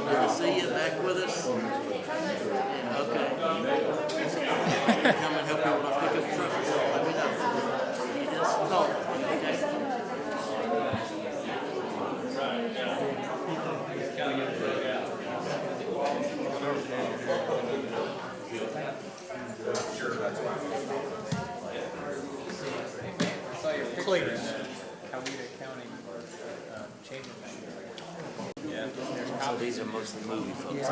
Good to see you back with us. Okay. Come and help me when I pick up truck. Let me know. You just call. Okay. Please. Coweta County changing things. Yeah. So these are mostly movie folks. Maybe.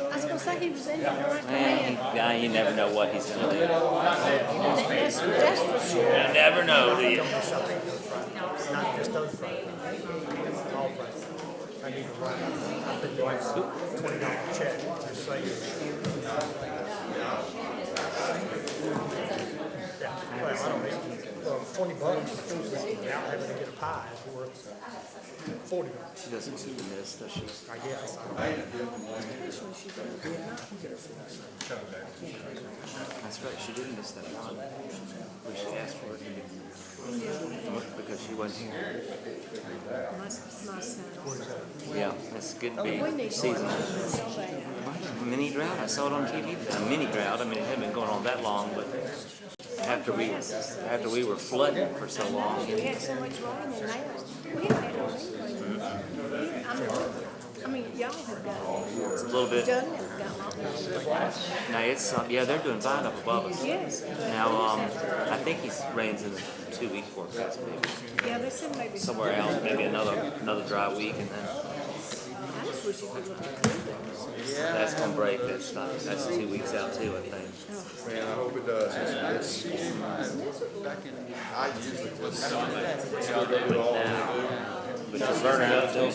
I was gonna say he was in there right Man, you never know what he's gonna do. That's for sure. You never know, do you? Not just those Fridays. All Fridays. I need to write. I've been doing $20 check. Just say. Yeah. Well, I don't know. Well, $20 without having to get a pie is worth $40. She doesn't keep the miss, does she? I guess. That's right, she did miss that one. We should ask for it. Because she wasn't here. My son. Yeah, it's good to We be need seasonal. so bad. Mini drought, I saw it on TV. A mini drought, I mean, it hadn't been going on that long, but after we were flooding for so long. We had so much rain and now we haven't had no rain. I mean, y'all have got It's a little bit. done it, got lots. Now it's yeah, they're doing fine up above us. Yes. Now I think he's rains in the 2 week forecast maybe. Yeah, they said maybe Somewhere else, maybe another dry week, and then I just wish it could look cooler. that's gonna break. That's 2 weeks out too, I think. Man, I hope it does. It's I usually just do it all they do. But you're burning up till I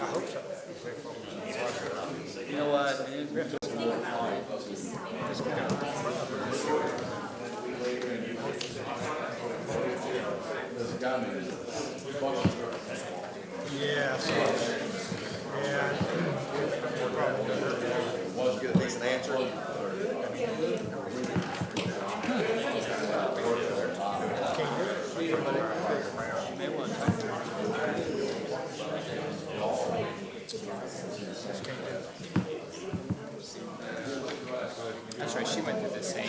hope so. You know what, man? Yeah. Yeah. Once you get a decent answer. That's right, she went through the same.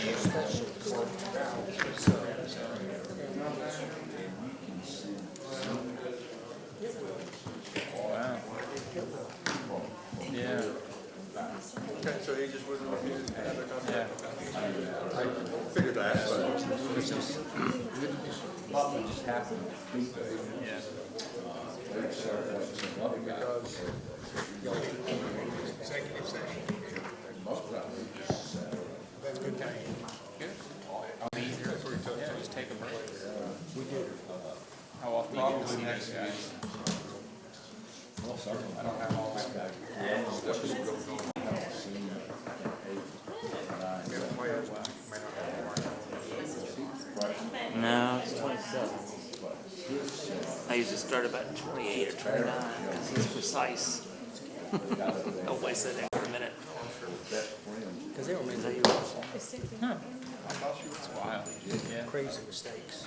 Wow. Yeah. Okay, so he just wasn't refused to have a contact. Yeah. I figured that, but Yeah. Executive session. Good time. Good. Yeah, just take a break. We did. How often do you get to see those guys? I don't have all my guys. no, it's 27. I usually start about 28 or 29 because he's precise. Don't waste that extra minute. Because they were making It's wild. Yeah. crazy mistakes.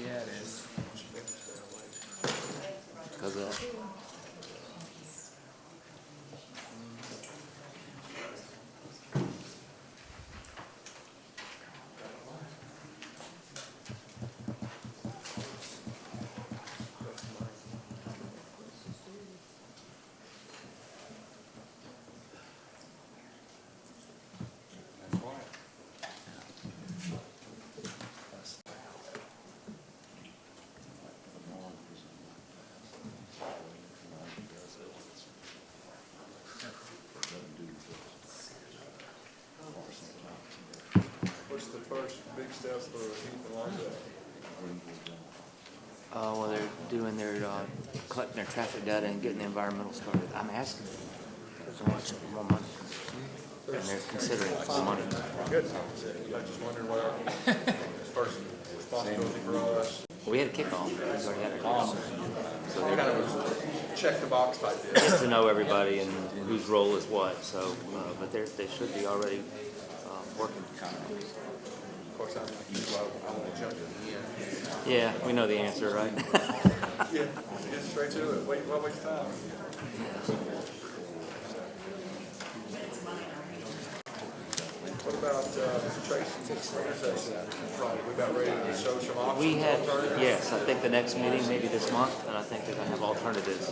Yeah, it is. Because of that. much big steps for Heath and Longdale? Well, they're doing their, collecting their traffic data and getting the environmental started. I'm asking so much more money. And they're considering it more money. Good. I just wondered what our first responsibility for us. We had a kickoff. We already had a kickoff. So Kind they're of a check the box type deal. to know everybody and whose role is what. So, but they should be already, working. Of course, I'm like you, I want to jump in the end. Yeah, we know the answer, right? Yeah, get straight to it. Why waste time? What about Tracy's organization? We about ready to show some options? We had, alternatives? yes, I think the next meeting, maybe this month, and I think they're gonna have alternatives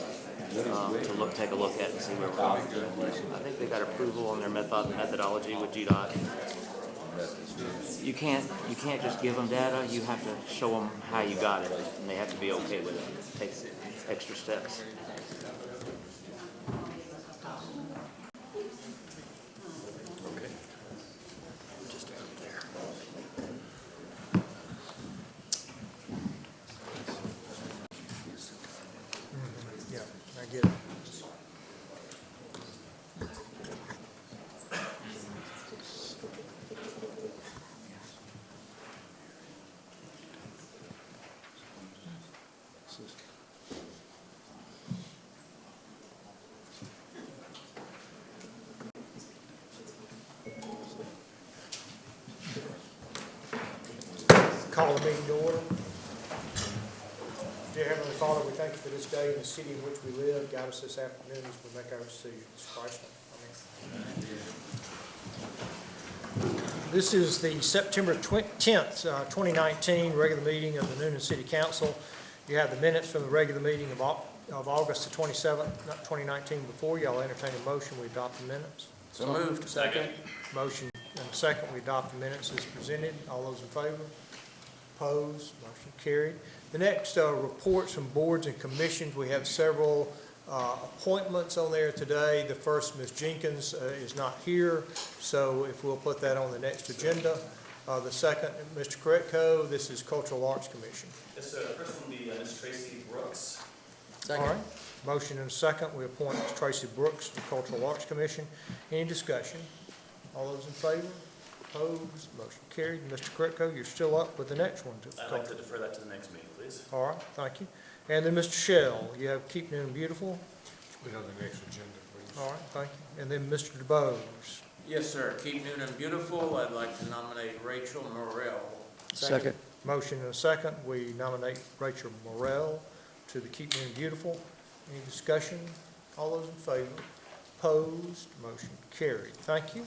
to take a look at and see where we're at. I think they got approval on their methodology with GDOT. You can't just give them data, you have to show them how you got it, and they have to be okay with it. It takes extra steps. Just over there. Yeah, I get it. Call the meeting to order. Dear Heavenly Father, we thank you for this day in the city in which we live. Guide us this afternoon as we make our decisions. In Christ's name. Amen. This is the September 10th, 2019 regular meeting of the Newnan City Council. You have the minutes from the regular meeting of August the 27th, 2019 before you. I'll entertain a motion. We adopt the minutes. So moved. Second. Motion and a second. We adopt the minutes as presented. All those in favor? Opposed? Motion carried. The next reports from boards and commissions. We have several appointments on there today. The first, Ms. Jenkins, is not here, so if we'll put that on the next agenda. The second, Mr. Koretko, this is Cultural Arts Commission. Yes, sir. The first one will be Ms. Tracy Brooks. All right. Motion and a second. We appoint Ms. Tracy Brooks to the Cultural Arts Commission. Any discussion? All those in favor? Opposed? Motion carried. Mr. Koretko, you're still up with the next one. I'd like to defer that to the next meeting, please. All right, thank you. And then Mr. Shell, you have Keep Newnan Beautiful. Put it on the next agenda, please. All right, thank you. And then Mr. DeBose. Yes, sir. Keep Newnan beautiful. I'd like to nominate Rachel Morrell. Second. Motion and a second. We nominate Rachel Morrell to the Keep Newnan Beautiful. Any discussion? All those in favor? Opposed? Motion carried. Thank you.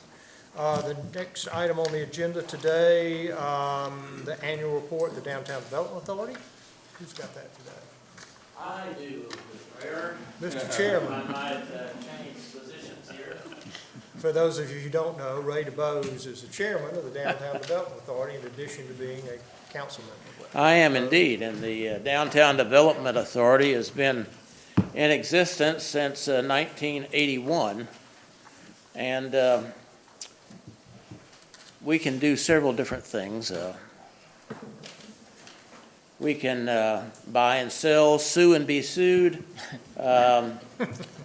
The next item on the agenda today, the annual report, the Downtown Development Authority. Who's got that today? I do, Mr. Mayor. Mr. Chairman. I might change positions here. For those of you who don't know, Ray DeBose is the chairman of the Downtown Development Authority in addition to being a council member. I am indeed, and the Downtown Development Authority has been in existence since 1981, and we can do several different things. We can buy and sell, sue and be sued.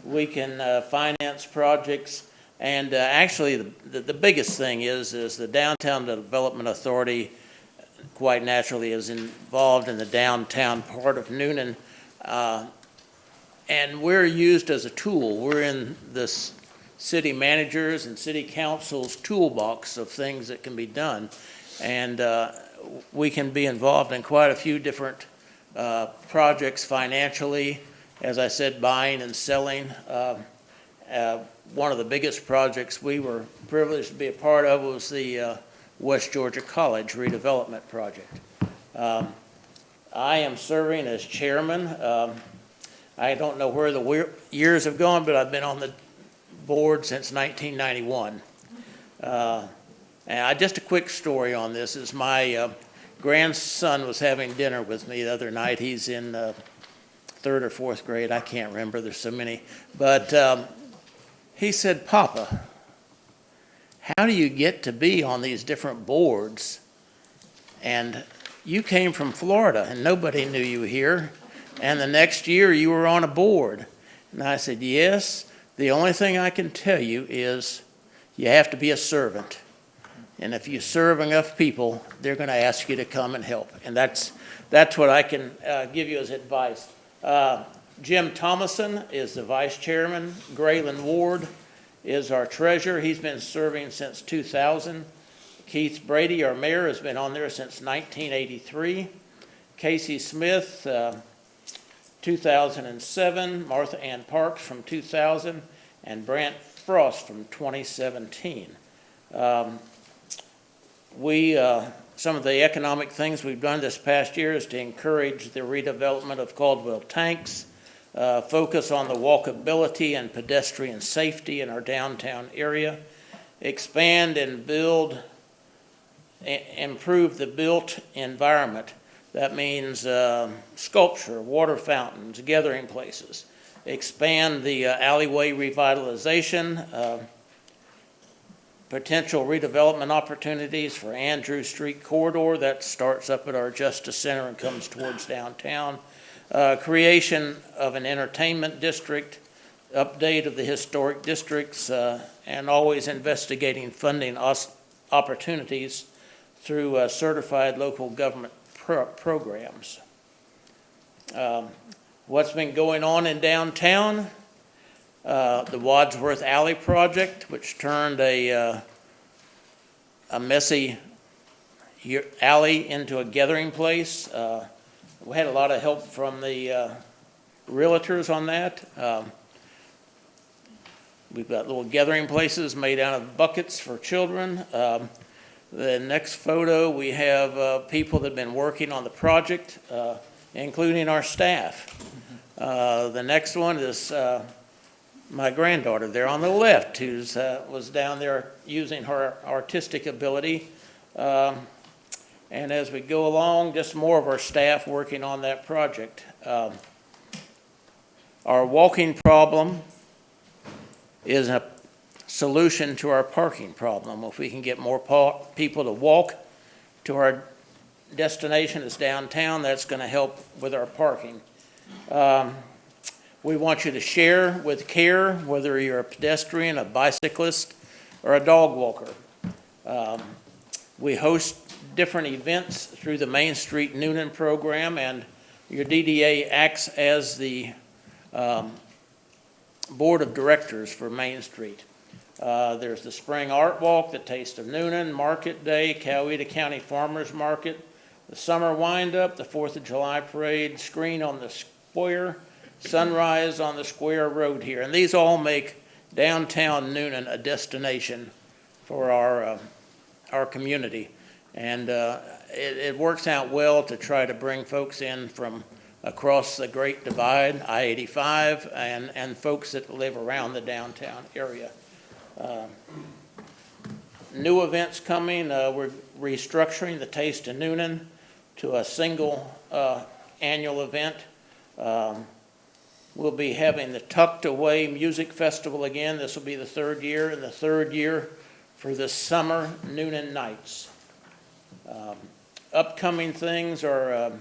We can finance projects, and actually the biggest thing is the Downtown Development Authority quite naturally is involved in the downtown part of Newnan, and we're used as a tool. We're in this city managers and city council's toolbox of things that can be done, and we can be involved in quite a few different projects financially, as I said, buying and selling. One of the biggest projects we were privileged to be a part of was the West Georgia College redevelopment project. I am serving as chairman. I don't know where the years have gone, but I've been on the board since 1991. And just a quick story on this is my grandson was having dinner with me the other night. He's in 3rd or 4th grade. I can't remember. There's so many. But he said, "Papa, how do you get to be on these different boards and you came from Florida and nobody knew you here. And the next year you were on a board. And I said, yes, the only thing I can tell you is you have to be a servant. And if you serve enough people, they're going to ask you to come and help. And that's what I can give you as advice. Jim Thomason is the vice chairman. Graylin Ward is our treasurer. He's been serving since 2000. Keith Brady, our mayor, has been on there since 1983. Casey Smith, 2007. Martha Ann Parks from 2000. And Brant Frost from 2017. Some of the economic things we've done this past year is to encourage the redevelopment of Caldwell Tanks, focus on the walkability and pedestrian safety in our downtown area, expand and improve the built environment. That means sculpture, water fountains, gathering places. Expand the alleyway revitalization, potential redevelopment opportunities for Andrew Street corridor that starts up at our Justice Center and comes towards downtown. Creation of an entertainment district, update of the historic districts, and always investigating funding opportunities through certified local government programs. What's been going on in downtown? The Wadsworth Alley project, which turned a messy alley into a gathering place. We had a lot of help from the realtors on that. We've got little gathering places made out of buckets for children. The next photo, we have people that have been working on the project, including our staff. The next one is my granddaughter there on the left, who was down there using her artistic ability. And as we go along, just more of our staff working on that project. Our walking problem is a solution to our parking problem. If we can get more people to walk to our destination is downtown, that's going to help with our parking. We want you to share with care, whether you're a pedestrian, a bicyclist, or a dog walker. We host different events through the Main Street Newnan program, and your DDA acts as the board of directors for Main Street. There's the Spring Art Walk, the Taste of Newnan, Market Day, Coweta County Farmers Market, the Summer Windup, the 4th of July Parade, Screen on the Square, Sunrise on the Square Road here. And these all make downtown Newnan a destination for our community. And it works out well to try to bring folks in from across the Great Divide, I-85, and folks that live around the downtown area. New events coming. We're restructuring the Taste of Newnan to a single annual event. We'll be having the Tucked Away Music Festival again. This will be the third year, and the third year for the Summer Newnan Nights. Upcoming things are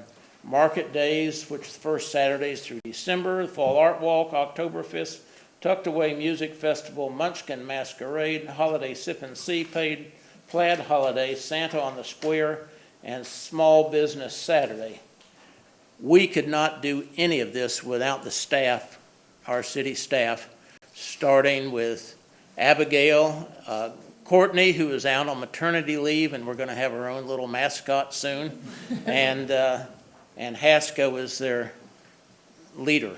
Market Days, which is the first Saturdays through December, the Fall Art Walk, Oktoberfest, Tucked Away Music Festival, Munchkin Masquerade, Holiday Sip and See, Plaid Holiday, Santa on the Square, and Small Business Saturday. We could not do any of this without the staff, our city staff, starting with Abigail, Courtney, who is out on maternity leave, and we're going to have our own little mascot soon, and Haskell is their leader.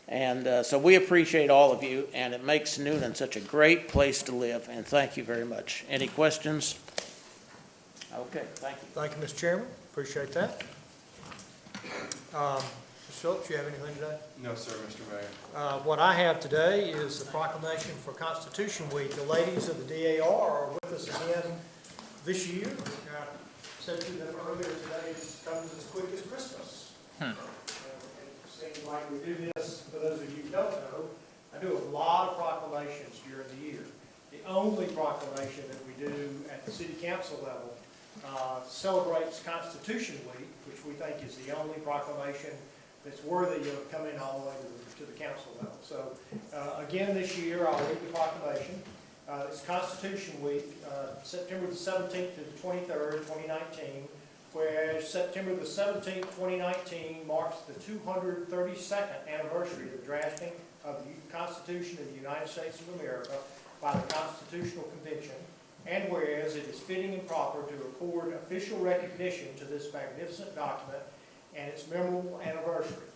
And so we appreciate all of you, and it makes Newnan such a great place to live, and thank you very much. Any questions? Okay, thank you. Thank you, Mr. Chairman. Appreciate that. Mr. Phillips, you have anything today? No, sir, Mr. Mayor. What I have today is the proclamation for Constitution Week. The ladies of the DAR are with us again this year. I said to them earlier today, it comes as quick as Christmas. It seems like we do this, for those of you who don't know, I do a lot of proclamations during the year. The only proclamation that we do at the city council level celebrates Constitution Week, which we think is the only proclamation that's worthy of coming all the way to the council level. So, again, this year, I'll read the proclamation. It's Constitution Week, September the 17th to the 23rd, 2019, whereas September the 17th, 2019 marks the 232nd anniversary of the drafting of the Constitution of the United States of America by the Constitutional Convention, and whereas it is fitting and proper to accord official recognition to this magnificent document and its memorable anniversary,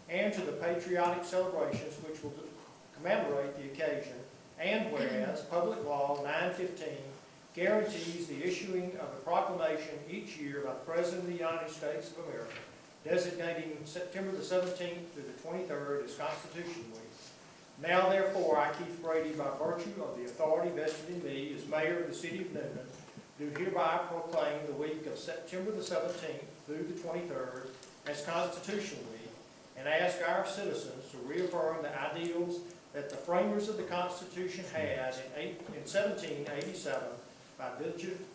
and to the patriotic celebrations which will commemorate the occasion, and whereas Public Law 915 guarantees the issuing of a proclamation each year by the President of the United States of America, designating September the 17th through the 23rd as Constitution Week. Now, therefore, I, Keith Brady, by virtue of the authority vested in me as mayor of the city of Newnan, do hereby proclaim the week of September the 17th through the 23rd as Constitution Week, and ask our citizens to reaffirm the ideals that the framers of the Constitution had in 1787 by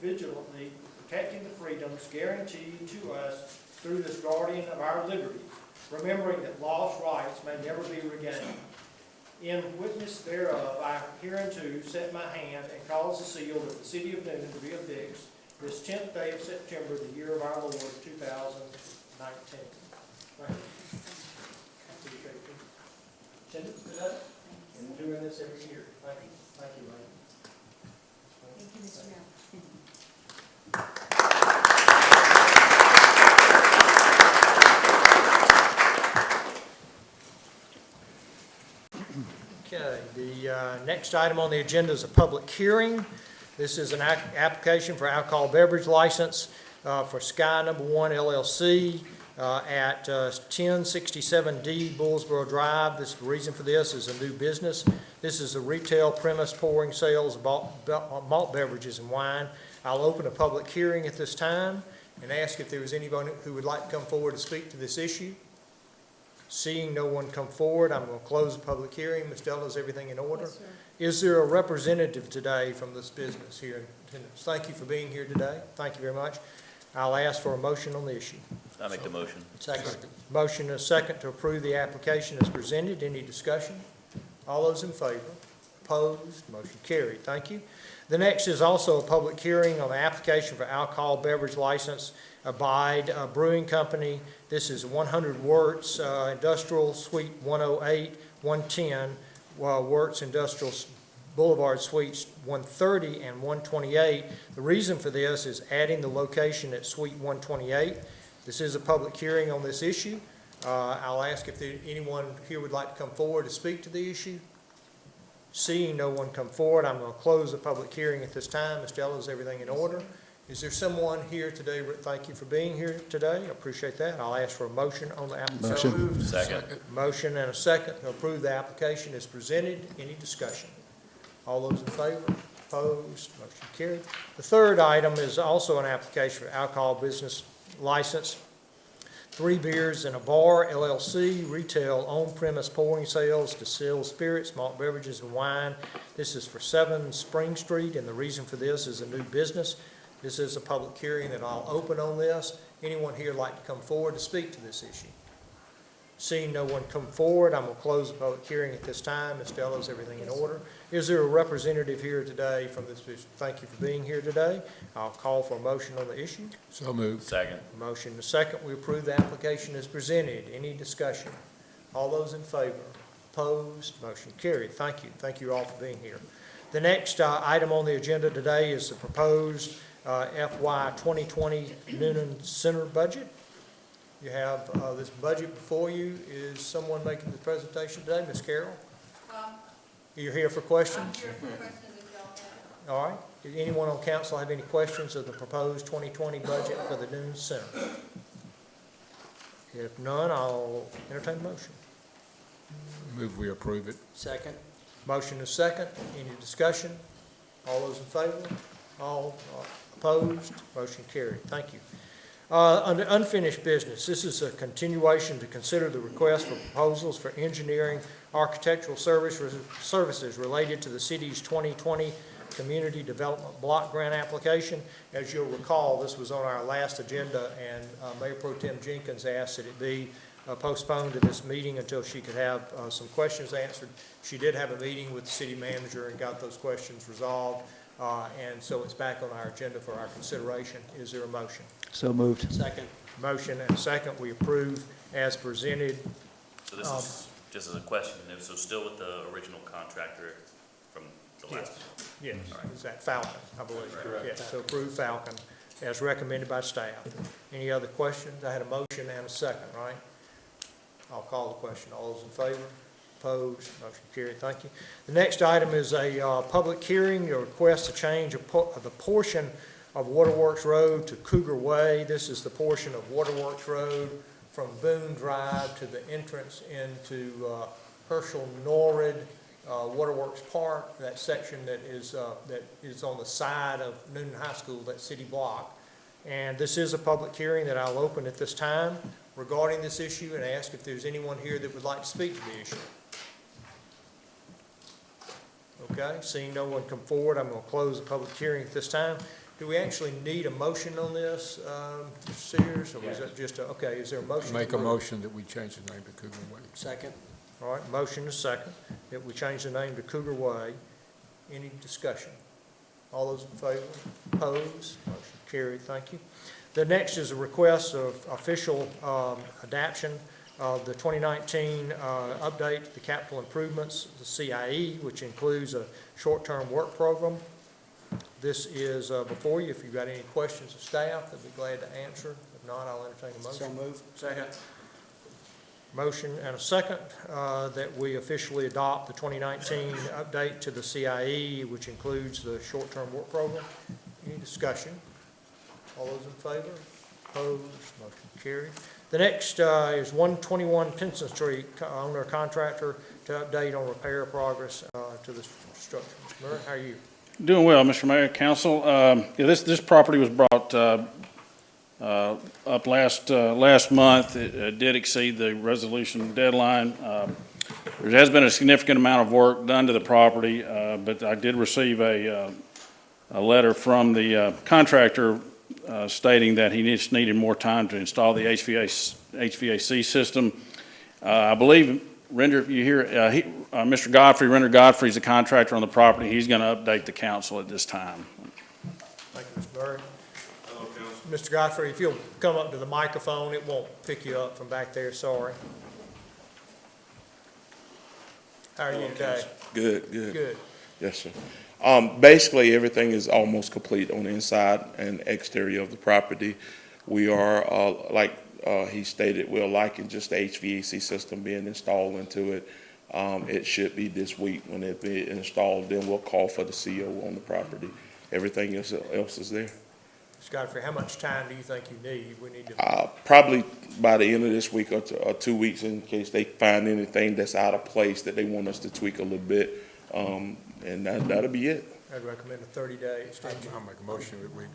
vigilantly protecting the freedoms guaranteed to us through this guardian of our liberty, remembering that lost rights may never be regained. In witness thereof, I hereunto set my hand and cause the seal of the city of Newnan to be affixed this 10th day of September, the year of our Lord, 2019. Thank you. Appreciate you. Attendance today, and doing this every year. Thank you. Thank you, Lane. Thank you, Mr. Mel. Okay, the next item on the agenda is a public hearing. This is an application for alcohol beverage license for Sky No. 1 LLC at 1067D Bullsboro Drive. The reason for this is a new business. This is a retail premise pouring sales of malt beverages and wine. I'll open a public hearing at this time and ask if there is anyone who would like to come forward to speak to this issue. Seeing no one come forward, I'm going to close the public hearing. Ms. Della, is everything in order? Yes, sir. Is there a representative today from this business here in attendance? Thank you for being here today. Thank you very much. I'll ask for a motion on the issue. I make the motion. Second. Motion and a second to approve the application as presented. Any discussion? All those in favor? Opposed? Motion carried. Thank you. The next is also a public hearing on the application for alcohol beverage license Abide Brewing Company. This is 100 Wirtz Industrial Suite 108, 110, Wirtz Industrial Boulevard Suites 130 and 128. The reason for this is adding the location at Suite 128. This is a public hearing on this issue. I'll ask if anyone here would like to come forward to speak to the issue. Seeing no one come forward, I'm going to close the public hearing at this time. Ms. Della, is everything in order? Is there someone here today? Thank you for being here today. I appreciate that. I'll ask for a motion on the application. Motion. Second. Motion and a second to approve the application as presented. Any discussion? All those in favor? Opposed? Motion carried. The third item is also an application for alcohol business license. 3 Beers and a Bar, LLC, retail on-premise pouring sales, distilled spirits, malt beverages, and wine. This is for 7 Spring Street, and the reason for this is a new business. This is a public hearing that I'll open on this. Anyone here like to come forward to speak to this issue? Seeing no one come forward, I'm going to close the public hearing at this time. Ms. Della, is everything in order? Is there a representative here today from this business? Thank you for being here today. I'll call for a motion on the issue. So moved. Second. Motion and a second. We approve the application as presented. Any discussion? All those in favor? Opposed? Motion carried. Thank you. Thank you all for being here. The next item on the agenda today is the proposed FY 2020 Newnan Center budget. You have this budget before you. Is someone making the presentation today? Ms. Carroll? You're here for questions? I'm here for questions if y'all have. All right. Does anyone on council have any questions of the proposed 2020 budget for the Newnan Center? If none, I'll entertain a motion. Move we approve it. Second. Motion is second. Any discussion? All those in favor? All opposed? Motion carried. Thank you. Under unfinished business, this is a continuation to consider the request for proposals for engineering architectural services related to the city's 2020 Community Development Block Grant application. As you'll recall, this was on our last agenda, and Mayor Pro Tem Jenkins asked that it be postponed to this meeting until she could have some questions answered. She did have a meeting with the city manager and got those questions resolved, and so it's back on our agenda for our consideration. Is there a motion? So moved. Second. Motion and a second. We approve as presented. So this is, just as a question, so still with the original contractor from the last? Yes, is that Falcon, I believe? Yes, so approve Falcon as recommended by staff. Any other questions? I had a motion and a second, right? I'll call the question. All those in favor? Opposed? Motion carried. Thank you. The next item is a public hearing, a request to change the portion of Waterworks Road to Cougar Way. This is the portion of Waterworks Road from Boone Drive to the entrance into Herschel Norrid Waterworks Park, that section that is on the side of Newnan High School, that city block. And this is a public hearing that I'll open at this time regarding this issue and ask if there's anyone here that would like to speak to the issue. Okay, seeing no one come forward, I'm going to close the public hearing at this time. Do we actually need a motion on this, Mr. Sears, or is that just okay, is there a motion? Make a motion that we change the name to Cougar Way. Second. All right, motion is second, that we change the name to Cougar Way. Any discussion? All those in favor? Opposed? Motion carried, thank you. The next is a request of official adoption of the 2019 update to the capital improvements, the CIE, which includes a short-term work program. This is before you. If you've got any questions of staff, they'll be glad to answer. If not, I'll entertain a motion. So moved. Second. Motion and a second that we officially adopt the 2019 update to the CIE, which includes the short-term work program. Any discussion? All those in favor? Opposed? Motion carried. The next is 121 Pinson Street, owner contractor, to update on repair progress to the structure. Mr. Murray, how are you? Doing well, Mr. Mayor, Council. This property was brought up last month. It did exceed the resolution deadline. There has been a significant amount of work done to the property, but I did receive a letter from the contractor stating that he just needed more time to install the HVAC system. I believe, Render, you hear, Mr. Godfrey, Render Godfrey is the contractor on the property. He's going to update the council at this time. Thank you, Mr. Murray. Mr. Godfrey, if you'll come up to the microphone, it won't pick you up from back there, sorry. How are you today? Good, good. Good. Yes, sir. Basically, everything is almost complete on the inside and exterior of the property. We are, like he stated, we're liking just the HVAC system being installed into it. It should be this week when it be installed. Then we'll call for the CO on the property. Everything else is there. Mr. Godfrey, how much time do you think you need? We need to. Probably by the end of this week or 2 weeks, in case they find anything that's out of place that they want us to tweak a little bit. And that'll be it. I'd recommend a 30-day extension. I'll make a motion that we get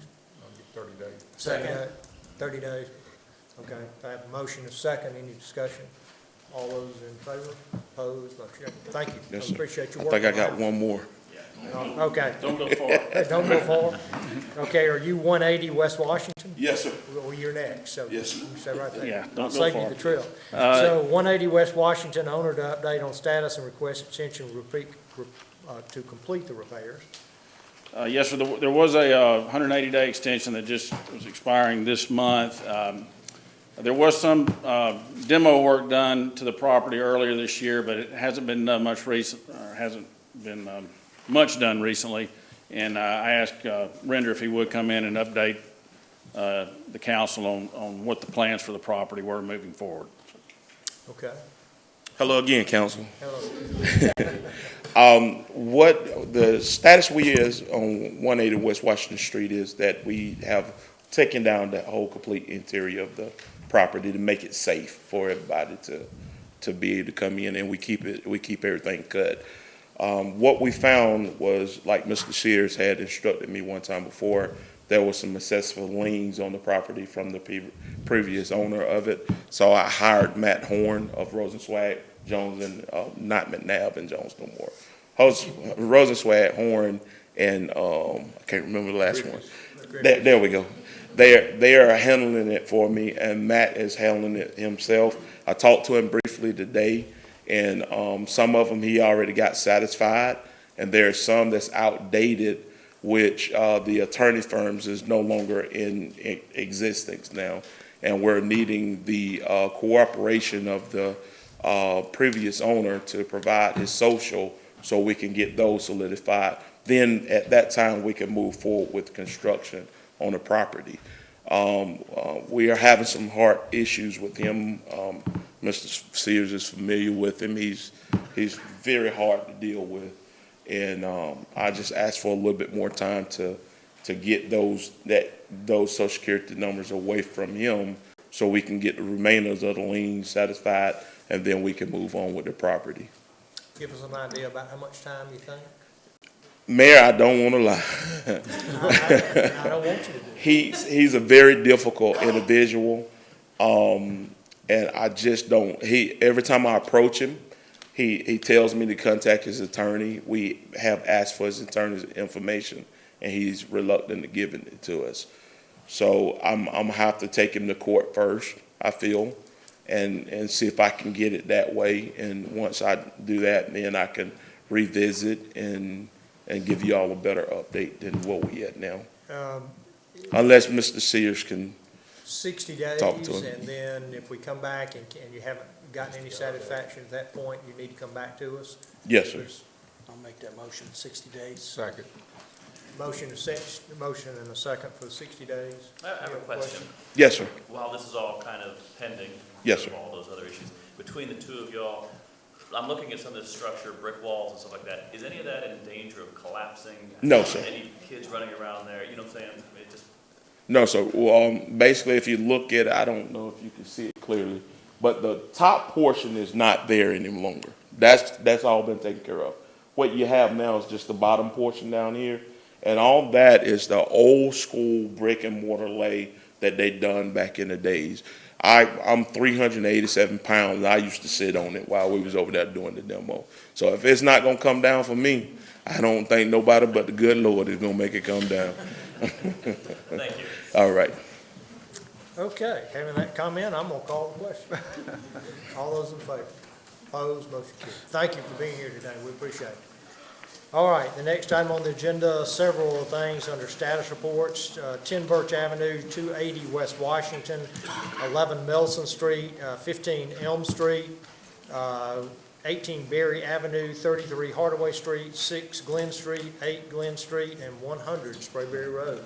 30 days. Second. 30 days. Okay, I have a motion, a second, any discussion? All those in favor? Opposed? Motion. Thank you. Yes, I sir. appreciate your I work. think I got one more. Okay. Don't go far. Don't go far. Okay, are you 180 West Washington? Yes, sir. Well, you're next, so. Yes, sir. You stay right there. Yeah, don't I'll go save you far. the trip. So 180 West Washington, owner to update on status and request extension to complete the repairs. Yes, sir, there was a 180-day extension that just was expiring this month. There was some demo work done to the property earlier this year, but it hasn't been done much much done recently. And I asked Render if he would come in and update the council on what the plans for the property were moving forward. Okay. Hello again, council. Hello. What the status we is on 180 West Washington Street is that we have taken down the whole complete interior of the property to make it safe for everybody to be able to come in, and we keep everything cut. What we found was, like Mr. Shears had instructed me one time before, there was some excessive liens on the property from the previous owner of it. So I hired Matt Horn of Rosenswag, Jones, and not McNabb and Jones no more. Rosenswag, Horn, and, I can't remember the last one. There we go. They are handling it for me, and Matt is handling it himself. I talked to him briefly today, and some of them he already got satisfied, and there are some that's outdated, which the attorney firms is no longer in existence now, and we're needing the cooperation of the previous owner to provide his social so we can get those solidified. Then at that time, we can move forward with construction on the property. We are having some heart issues with him. Mr. Sears is familiar with him. He's very hard to deal with. And I just asked for a little bit more time to get those Social Security numbers away from him so we can get the remainders of the lien satisfied, and then we can move on with the property. Give us an idea about how much time you think? Mayor, I don't want to lie. I don't want you to do it. He's a very difficult individual, and I just don't. Every time I approach him, he tells me to contact his attorney. We have asked for his attorney's information, and he's reluctant to giving it to us. So I'm gonna have to take him to court first, I feel, and see if I can get it that way. And once I do that, then I can revisit and give you all a better update than what we at now. Unless Mr. Sears can 60 days, talk to him. and then if we come back and you haven't gotten any satisfaction at that point, you need to come back to us. Yes, sir. I'll make that motion, 60 days. Second. Motion and a second for 60 days. I have a question. Yes, sir. While this is all kind of pending. Yes, sir. All those other issues, between the two of y'all, I'm looking at some of this structure, brick walls and stuff like that. Is any of that in danger of collapsing? No, sir. Any kids running around there, you know what I'm saying? It just, No, sir. Well, basically, if you look at it, I don't know if you can see it clearly, but the top portion is not there any longer. That's all been taken care of. What you have now is just the bottom portion down here, and all that is the old school brick and mortar lay that they done back in the days. I'm 387 pounds, and I used to sit on it while we was over there doing the demo. So if it's not gonna come down for me, I don't think nobody but the good Lord is gonna make it come down. thank you. All right. Okay, having that comment, I'm gonna call the question. All those in favor? Opposed, motion carried. Thank you for being here today, we appreciate it. All right, the next item on the agenda, several things under status reports. 10 Birch Avenue, 280 West Washington, 11 Melson Street, 15 Elm Street, 18 Berry Avenue, 33 Hardaway Street, 6 Glen Street, 8 Glen Street, and 100 Sprayberry Road.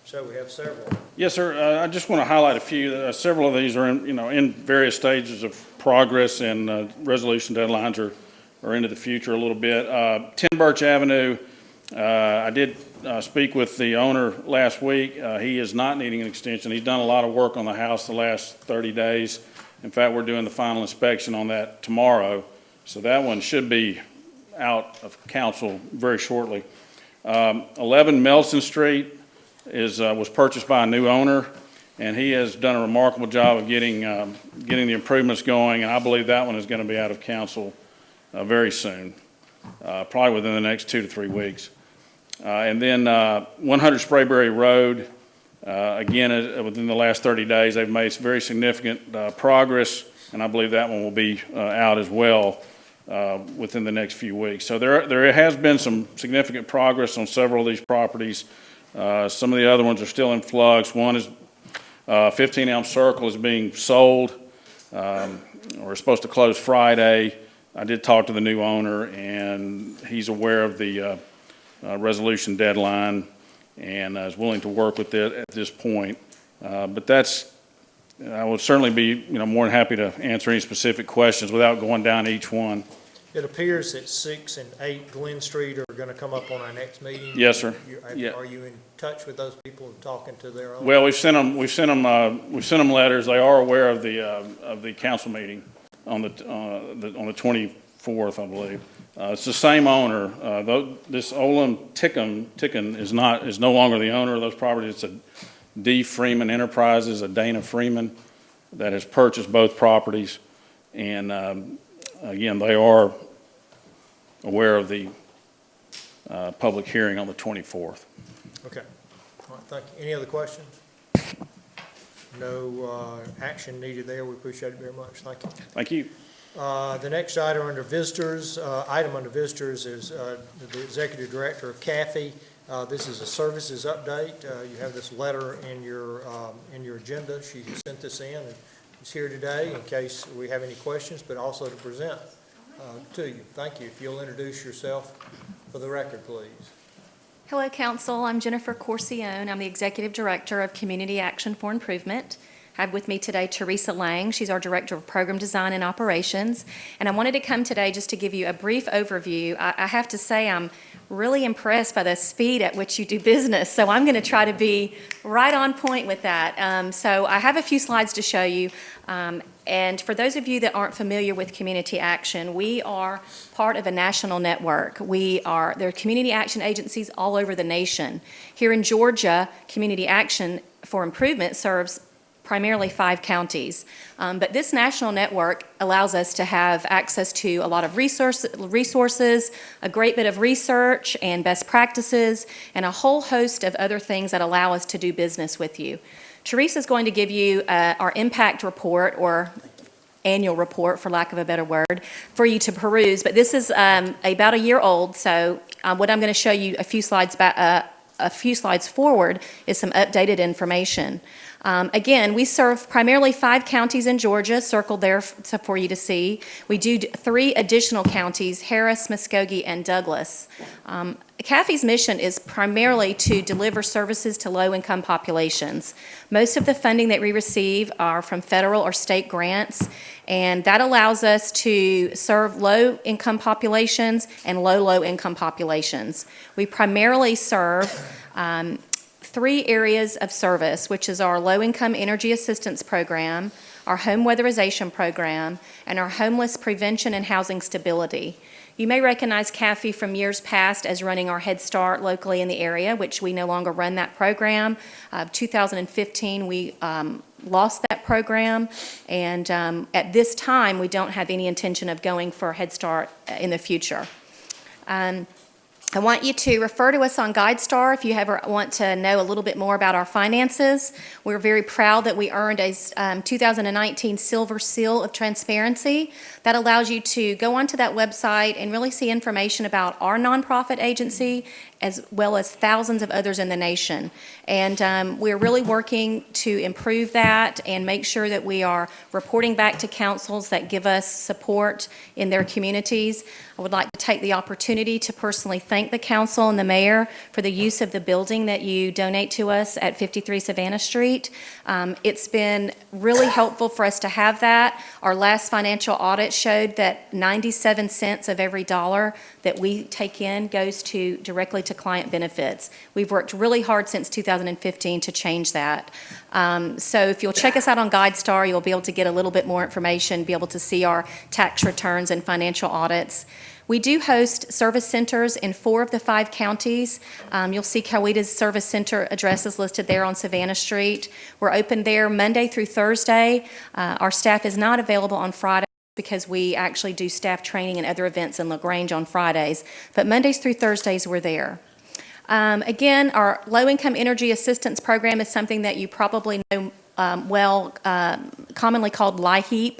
So we have several. Yes, sir. I just want to highlight a few. Several of these are in various stages of progress, and resolution deadlines are into the future a little bit. 10 Birch Avenue, I did speak with the owner last week. He is not needing an extension. He's done a lot of work on the house the last 30 days. In fact, we're doing the final inspection on that tomorrow, so that one should be out of council very shortly. 11 Melson Street was purchased by a new owner, and he has done a remarkable job of getting the improvements going, and I believe that one is going to be out of council very soon, probably within the next 2 to 3 weeks. And then 100 Sprayberry Road, again, within the last 30 days, they've made some very significant progress, and I believe that one will be out as well within the next few weeks. So there has been some significant progress on several of these properties. Some of the other ones are still in flux. One is 15 Elm Circle is being sold, or is supposed to close Friday. I did talk to the new owner, and he's aware of the resolution deadline and is willing to work with it at this point. But I would certainly be more than happy to answer any specific questions without going down each one. It appears that 6 and 8 Glen Street are gonna come up on our next meeting. Yes, sir. Yeah. Are you in touch with those people and talking to their own? Well, we've sent them letters. They are aware of the council meeting on the 24th, I believe. It's the same owner. This Olam Ticken is no longer the owner of those properties. It's a D. Freeman Enterprises, a Dana Freeman, that has purchased both properties. And again, they are aware of the public hearing on the 24th. Okay. All right, thank you. Any other questions? No action needed there. We appreciate it very much. Thank you. Thank you. The next item under visitors, is the Executive Director of CAFE. This is a services update. You have this letter in your agenda. She sent this in and is here today in case we have any questions, but also to present to you. Thank you. If you'll introduce yourself for the record, please. Hello, Council. I'm Jennifer Corcione. I'm the Executive Director of Community Action for Improvement. I have with me today Teresa Lang. She's our Director of Program Design and Operations. And I wanted to come today just to give you a brief overview. I have to say I'm really impressed by the speed at which you do business, so I'm going to try to be right on point with that. So I have a few slides to show you. And for those of you that aren't familiar with Community Action, we are part of a national network. There are community action agencies all over the nation. Here in Georgia, Community Action for Improvement serves primarily 5 counties. But this national network allows us to have access to a lot of resources, a great bit of research and best practices, and a whole host of other things that allow us to do business with you. Teresa's going to give you our impact report, or annual report, for lack of a better word, for you to peruse. But this is about a year old, so what I'm going to show you a few slides back, a few slides forward is some updated information. Again, we serve primarily 5 counties in Georgia, circled there for you to see. We do 3 additional counties, Harris, Muskogee, and Douglas. CAFE's mission is primarily to deliver services to low-income populations. Most of the funding that we receive are from federal or state grants, and that allows us to serve low-income populations and low-income populations. We primarily serve 3 areas of service, which is our low-income energy assistance program, our home weatherization program, and our homeless prevention and housing stability. You may recognize CAFE from years past as running our Head Start locally in the area, which we no longer run that program. 2015, we lost that program, and at this time, we don't have any intention of going for Head Start in the future. I want you to refer to us on GuideStar if you ever want to know a little bit more about our finances. We're very proud that we earned a 2019 Silver Seal of Transparency. That allows you to go onto that website and really see information about our nonprofit agency, as well as thousands of others in the nation. And we're really working to improve that and make sure that we are reporting back to councils that give us support in their communities. I would like to take the opportunity to personally thank the council and the mayor for the use of the building that you donate to us at 53 Savannah Street. It's been really helpful for us to have that. Our last financial audit showed that 97 cents of every dollar that we take in goes directly to client benefits. We've worked really hard since 2015 to change that. So if you'll check us out on GuideStar, you'll be able to get a little bit more information, be able to see our tax returns and financial audits. We do host service centers in 4 of the 5 counties. You'll see Coweta's service center addresses listed there on Savannah Street. We're open there Monday through Thursday. Our staff is not available on Friday because we actually do staff training and other events in LaGrange on Fridays. But Mondays through Thursdays, we're there. Again, our low-income energy assistance program is something that you probably know commonly called LIHEAP.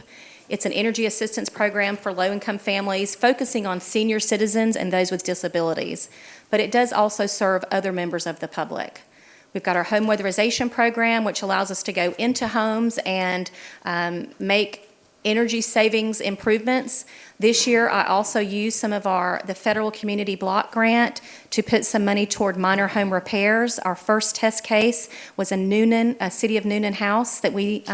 It's an energy assistance program for low-income families, focusing on senior citizens and those with disabilities. But it does also serve other members of the public. We've got our home weatherization program, which allows us to go into homes and make energy savings improvements. This year, I also used some of the federal community block grant to put some money toward minor home repairs. Our first test case was in Newnan, a city of Newnan house that we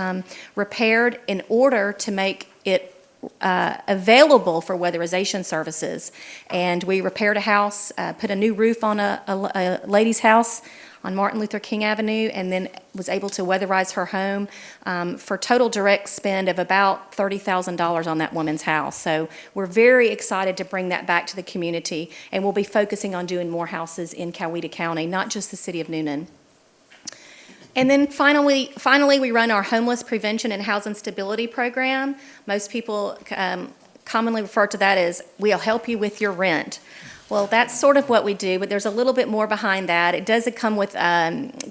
repaired in order to make it available for weatherization services. And we repaired a house, put a new roof on a lady's house on Martin Luther King Avenue, and then was able to weatherize her home for total direct spend of about $30,000 on that woman's house. So we're very excited to bring that back to the community, and we'll be focusing on doing more houses in Coweta County, not just the city of Newnan. And then finally, we run our homeless prevention and housing stability program. Most people commonly refer to that as, we'll help you with your rent. Well, that's sort of what we do, but there's a little bit more behind that. It does come with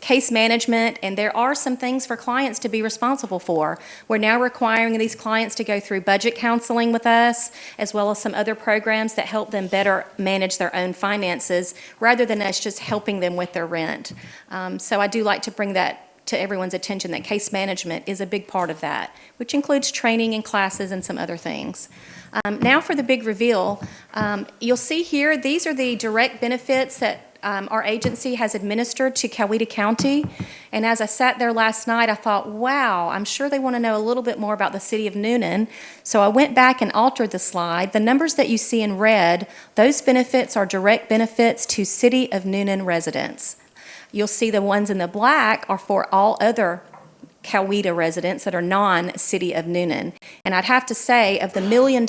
case management, and there are some things for clients to be responsible for. We're now requiring these clients to go through budget counseling with us, as well as some other programs that help them better manage their own finances, rather than us just helping them with their rent. So I do like to bring that to everyone's attention, that case management is a big part of that, which includes training and classes and some other things. Now for the big reveal. You'll see here, these are the direct benefits that our agency has administered to Coweta County. And as I sat there last night, I thought, wow, I'm sure they want to know a little bit more about the city of Newnan. So I went back and altered the slide. The numbers that you see in red, those benefits are direct benefits to City of Newnan residents. You'll see the ones in the black are for all other Coweta residents that are non-City of Newnan. And I'd have to say, of the $1 million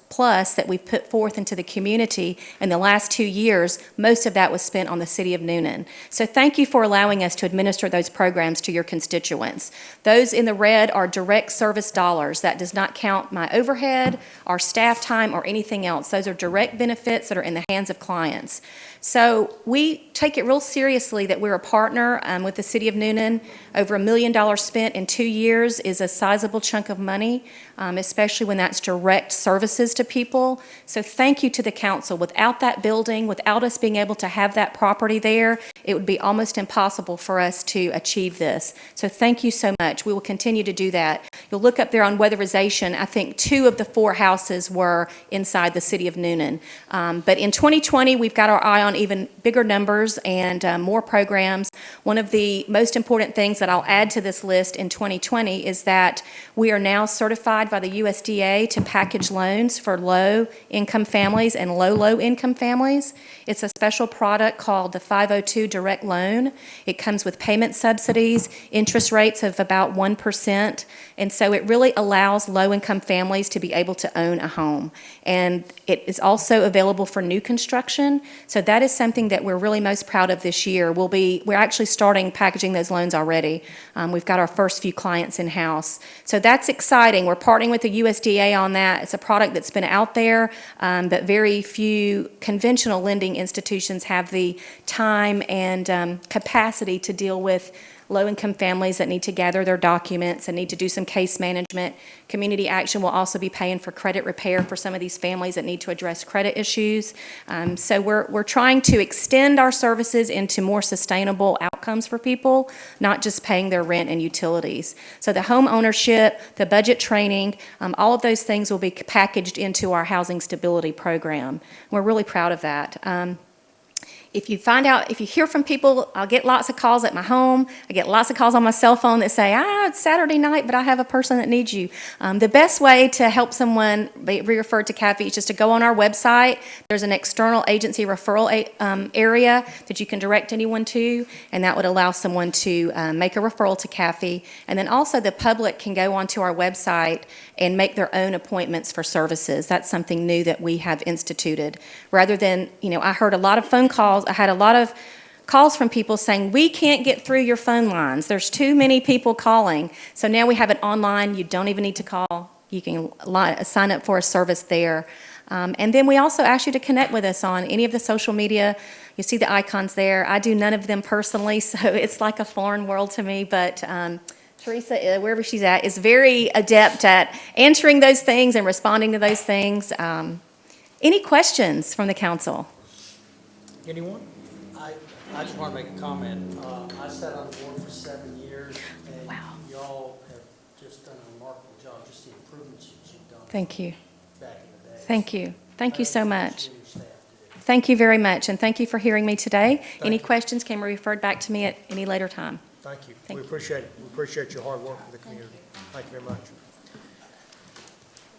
plus that we've put forth into the community in the last 2 years, most of that was spent on the City of Newnan. So thank you for allowing us to administer those programs to your constituents. Those in the red are direct service dollars. That does not count my overhead, our staff time, or anything else. Those are direct benefits that are in the hands of clients. So we take it real seriously that we're a partner with the City of Newnan. Over $1 million spent in 2 years is a sizable chunk of money, especially when that's direct services to people. So thank you to the council. Without that building, without us being able to have that property there, it would be almost impossible for us to achieve this. So thank you so much. We will continue to do that. You'll look up there on weatherization. I think 2 of the 4 houses were inside the City of Newnan. But in 2020, we've got our eye on even bigger numbers and more programs. One of the most important things that I'll add to this list in 2020 is that we are now certified by the USDA to package loans for low-income families and low-income families. It's a special product called the 502 Direct Loan. It comes with payment subsidies, interest rates of about 1%, and so it really allows low-income families to be able to own a home. And it is also available for new construction, so that is something that we're really most proud of this year. We're actually starting packaging those loans already. We've got our first few clients in-house. So that's exciting. We're partnering with the USDA on that. It's a product that's been out there, but very few conventional lending institutions have the time and capacity to deal with low-income families that need to gather their documents and need to do some case management. Community Action will also be paying for credit repair for some of these families that need to address credit issues. So we're trying to extend our services into more sustainable outcomes for people, not just paying their rent and utilities. So the home ownership, the budget training, all of those things will be packaged into our housing stability program. We're really proud of that. If you hear from people, I'll get lots of calls at my home. I get lots of calls on my cell phone that say, it's Saturday night, but I have a person that needs you. The best way to help someone be referred to CAFE is just to go on our website. There's an external agency referral area that you can direct anyone to, and that would allow someone to make a referral to CAFE. And then also the public can go onto our website and make their own appointments for services. That's something new that we have instituted. Rather than, I heard a lot of phone calls. I had a lot of calls from people saying, we can't get through your phone lines. There's too many people calling. So now we have it online. You don't even need to call. You can sign up for a service there. And then we also ask you to connect with us on any of the social media. You see the icons there. I do none of them personally, so it's like a foreign world to me. But Teresa, wherever she's at, is very adept at answering those things and responding to those things. Any questions from the council? Anyone? I just want to make a comment. I sat on the board for 7 years, and Wow. y'all have just done a remarkable job, just the improvements that you've done. Thank you. Back in the day. Thank you. Thank you so much. Your staff did. Thank you very much, and thank you for hearing me today. Any questions can be referred back to me at any later time. Thank you. Thank We you. appreciate it. We appreciate your hard work for the community. Thank you very much.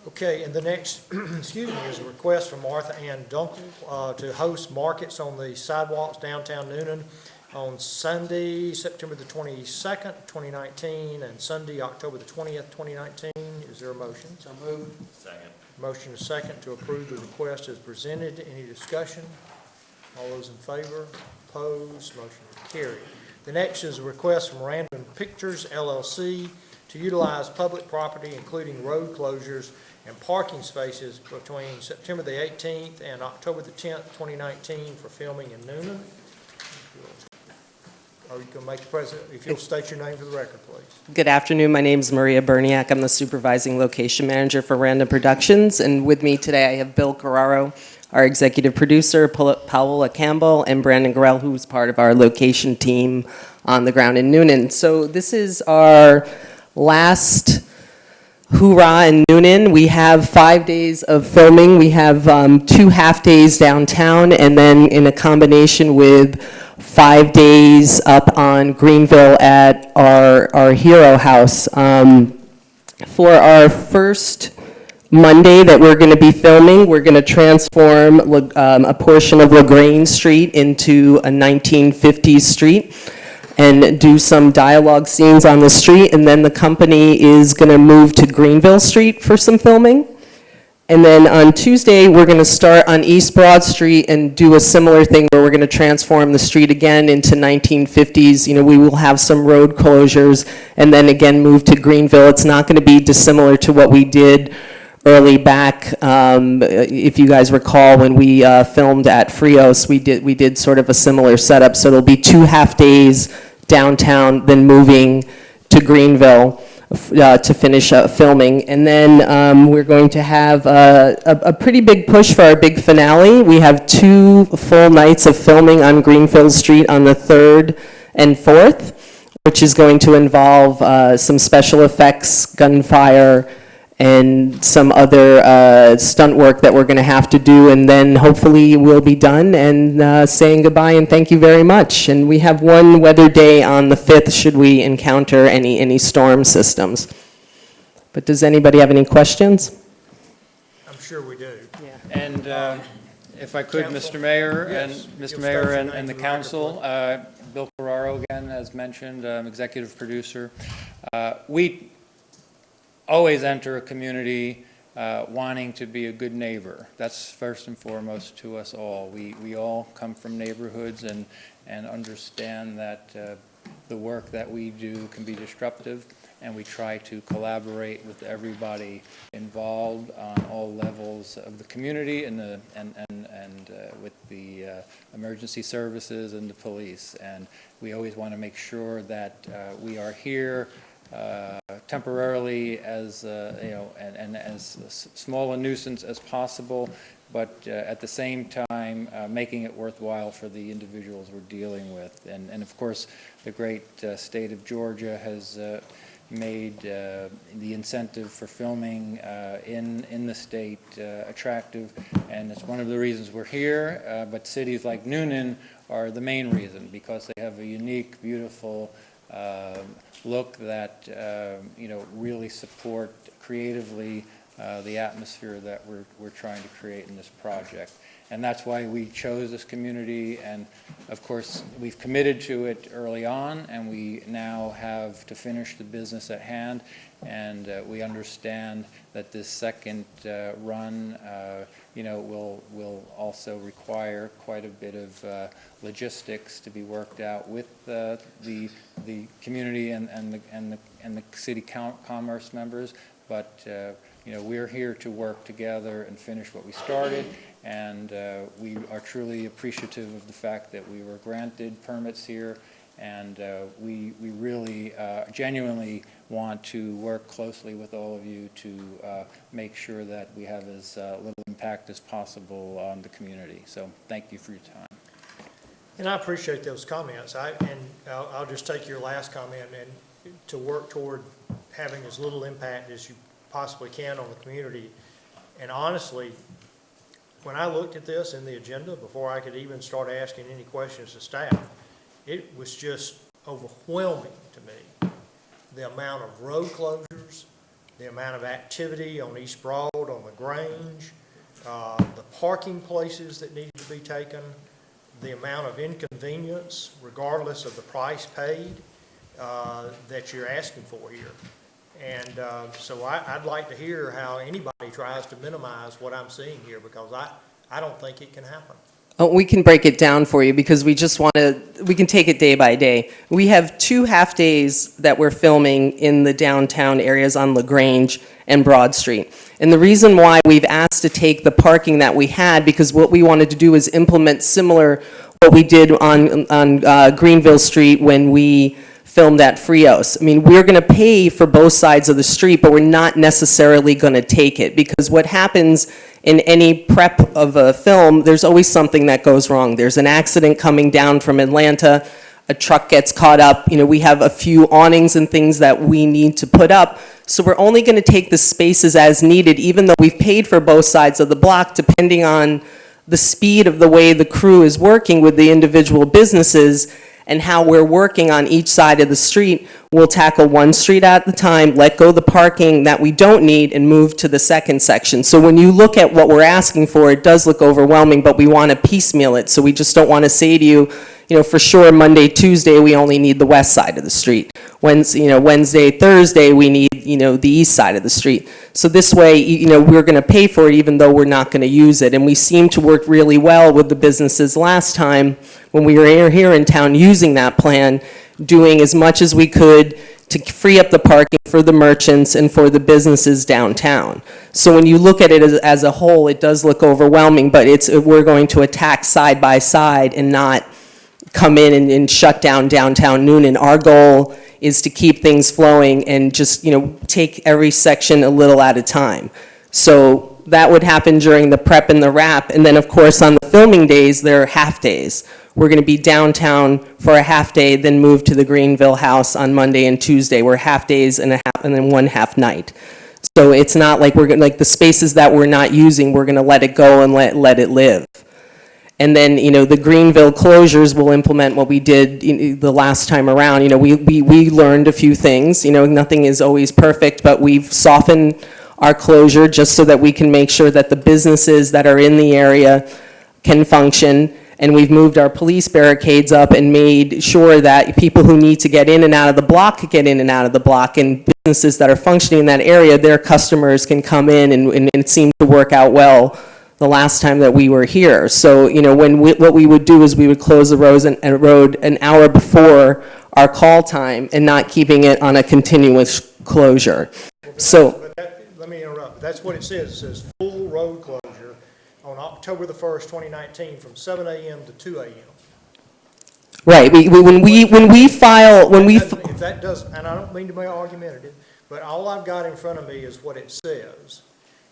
Okay, and the next, excuse me, is a request from Martha Ann Dunkel to host markets on the sidewalks downtown Newnan on Sunday, September the 22nd, 2019, and Sunday, October the 20th, 2019. Is there a motion? So moved. Second. Motion is second to approve the request as presented. Any discussion? All those in favor? Opposed? Motion is carried. The next is a request from Random Pictures LLC to utilize public property, including road closures and parking spaces between September the 18th and October the 10th, 2019 for filming in Newnan. Or you can make the president, if you'll state your name for the record, please. Good afternoon. My name is Maria Berniak. I'm the supervising location manager for Random Productions. And with me today, I have Bill Carraro, our executive producer, Paola Campbell, and Brandon Gorell, who's part of our location team on the ground in Newnan. So this is our last hoorah in Newnan. We have 5 days of filming. We have 2 half-days downtown, and then in a combination with 5 days up on Greenville at our Hero House. For our first Monday that we're going to be filming, we're going to transform a portion of LaGrange Street into a 1950s street and do some dialogue scenes on the street, and then the company is going to move to Greenville Street for some filming. And then on Tuesday, we're going to start on East Broad Street and do a similar thing where we're going to transform the street again into 1950s. You know, we will have some road closures and then again move to Greenville. It's not going to be dissimilar to what we did early back. If you guys recall, when we filmed at Frios, we did sort of a similar setup. So it'll be 2 half days downtown, then moving to Greenville to finish filming. And then we're going to have a pretty big push for our big finale. We have 2 full nights of filming on Greenfield Street on the 3rd and 4th, which is going to involve some special effects, gunfire, and some other stunt work that we're going to have to do, and then hopefully we'll be done and saying goodbye and thank you very much. And we have one weather day on the 5th should we encounter any storm systems. But does anybody have any questions? I'm sure we do. And if I could, Mr. Mayor, Yes. and Mr. You'll Mayor state your and name the for the record, council, Bill Carraro again, as mentioned, executive producer. We always enter a community wanting to be a good neighbor. That's first and foremost to us all. We all come from neighborhoods and understand that the work that we do can be disruptive, and we try to collaborate with everybody involved on all levels of the community and with the emergency services and the police. And we always want to make sure that we are here temporarily as and as small a nuisance as possible, but at the same time making it worthwhile for the individuals we're dealing with. And of course, the great state of Georgia has made the incentive for filming in the state attractive, and it's one of the reasons we're here. But cities like Newnan are the main reason, because they have a unique, beautiful look that really support creatively the atmosphere that we're trying to create in this project. And that's why we chose this community, and of course we've committed to it early on, and we now have to finish the business at hand. And we understand that this second run will also require quite a bit of logistics to be worked out with the community and the city commerce members. But we're here to work together and finish what we started, and we are truly appreciative of the fact that we were granted permits here, and we really genuinely want to work closely with all of you to make sure that we have as little impact as possible on the community. So thank you for your time. And I appreciate those comments. I'll just take your last comment and to work toward having as little impact as you possibly can on the community. And honestly, when I looked at this in the agenda, before I could even start asking any questions to staff, it was just overwhelming to me. The amount of road closures, the amount of activity on East Broad, on the Grange, the parking places that needed to be taken, the amount of inconvenience, regardless of the price paid, that you're asking for here. And so I'd like to hear how anybody tries to minimize what I'm seeing here, because I don't think it can happen. We can break it down for you because we just want to, we can take it day by day. We have 2 half-days that we're filming in the downtown areas on LaGrange and Broad Street. And the reason why we've asked to take the parking that we had, because what we wanted to do is implement similar what we did on Greenville Street when we filmed at Frios. I mean, we're going to pay for both sides of the street, but we're not necessarily going to take it, because what happens in any prep of a film, there's always something that goes wrong. There's an accident coming down from Atlanta, a truck gets caught up, you know, we have a few awnings and things that we need to put up, so we're only going to take the spaces as needed, even though we've paid for both sides of the block, depending on the speed of the way the crew is working with the individual businesses and how we're working on each side of the street. We'll tackle one street at a time, let go the parking that we don't need, and move to the second section. So when you look at what we're asking for, it does look overwhelming, but we want to piecemeal it. So we just don't want to say to you, you know, for sure, Monday, Tuesday, we only need the west side of the street. Wednesday, Thursday, we need, you know, the east side of the street. So this way, you know, we're going to pay for it even though we're not going to use it. And we seem to work really well with the businesses last time when we were here in town using that plan, doing as much as we could to free up the parking for the merchants and for the businesses downtown. So when you look at it as a whole, it does look overwhelming, but we're going to attack side by side and not come in and shut down downtown Newnan. Our goal is to keep things flowing and just, you know, take every section a little at a time. So that would happen during the prep and the wrap. And then, of course, on the filming days, there are half days. We're going to be downtown for a half day, then move to the Greenville house on Monday and Tuesday. We're half days and then 1 half night. So it's not like we're going, like the spaces that we're not using, we're going to let it go and let it live. And then, you know, the Greenville closures will implement what we did the last time around. You know, we learned a few things. You know, nothing is always perfect, but we've softened our closure just so that we can make sure that the businesses that are in the area can function. And we've moved our police barricades up and made sure that people who need to get in and out of the block get in and out of the block. And businesses that are functioning in that area, their customers can come in, and it seemed to work out well the last time that we were here. So, you know, what we would do is we would close the road an hour before our call time and not keeping it on a continuous closure. So, Let me interrupt. That's what it says. It says full road closure on October the 1st, 2019, from 7 a.m. to 2 a.m. Right. When we file, If that does, and I don't mean to be argumentative, but all I've got in front of me is what it says.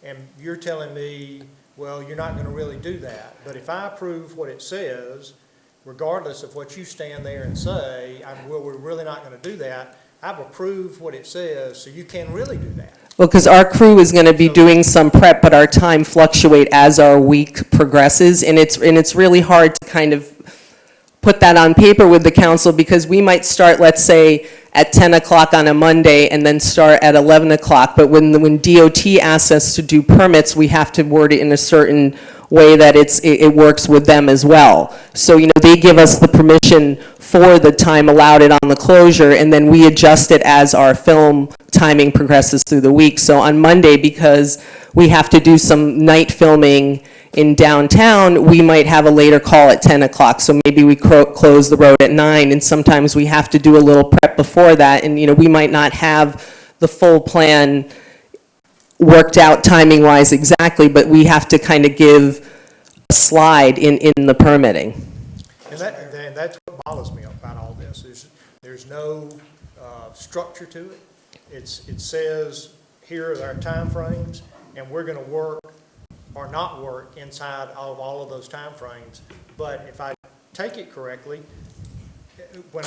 And you're telling me, well, you're not going to really do that. But if I approve what it says, regardless of what you stand there and say, well, we're really not going to do that, I've approved what it says, so you can really do that. well, because our crew is going to be doing some prep, but our time fluctuate as our week progresses, and it's really hard to kind of put that on paper with the council, because we might start, let's say, at 10 o'clock on a Monday and then start at 11 o'clock. But when DOT asks us to do permits, we have to word it in a certain way that it works with them as well. So, you know, they give us the permission for the time allowed it on the closure, and then we adjust it as our film timing progresses through the week. So on Monday, because we have to do some night filming in downtown, we might have a later call at 10 o'clock. So maybe we close the road at 9, and sometimes we have to do a little prep before that. And, you know, we might not have the full plan worked out timing-wise exactly, but we have to kind of give a slide in the permitting. And that's what bothers me about all this. There's no structure to it. It says, here are our timeframes, and we're going to work or not work inside of all of those timeframes. But if I take it correctly, when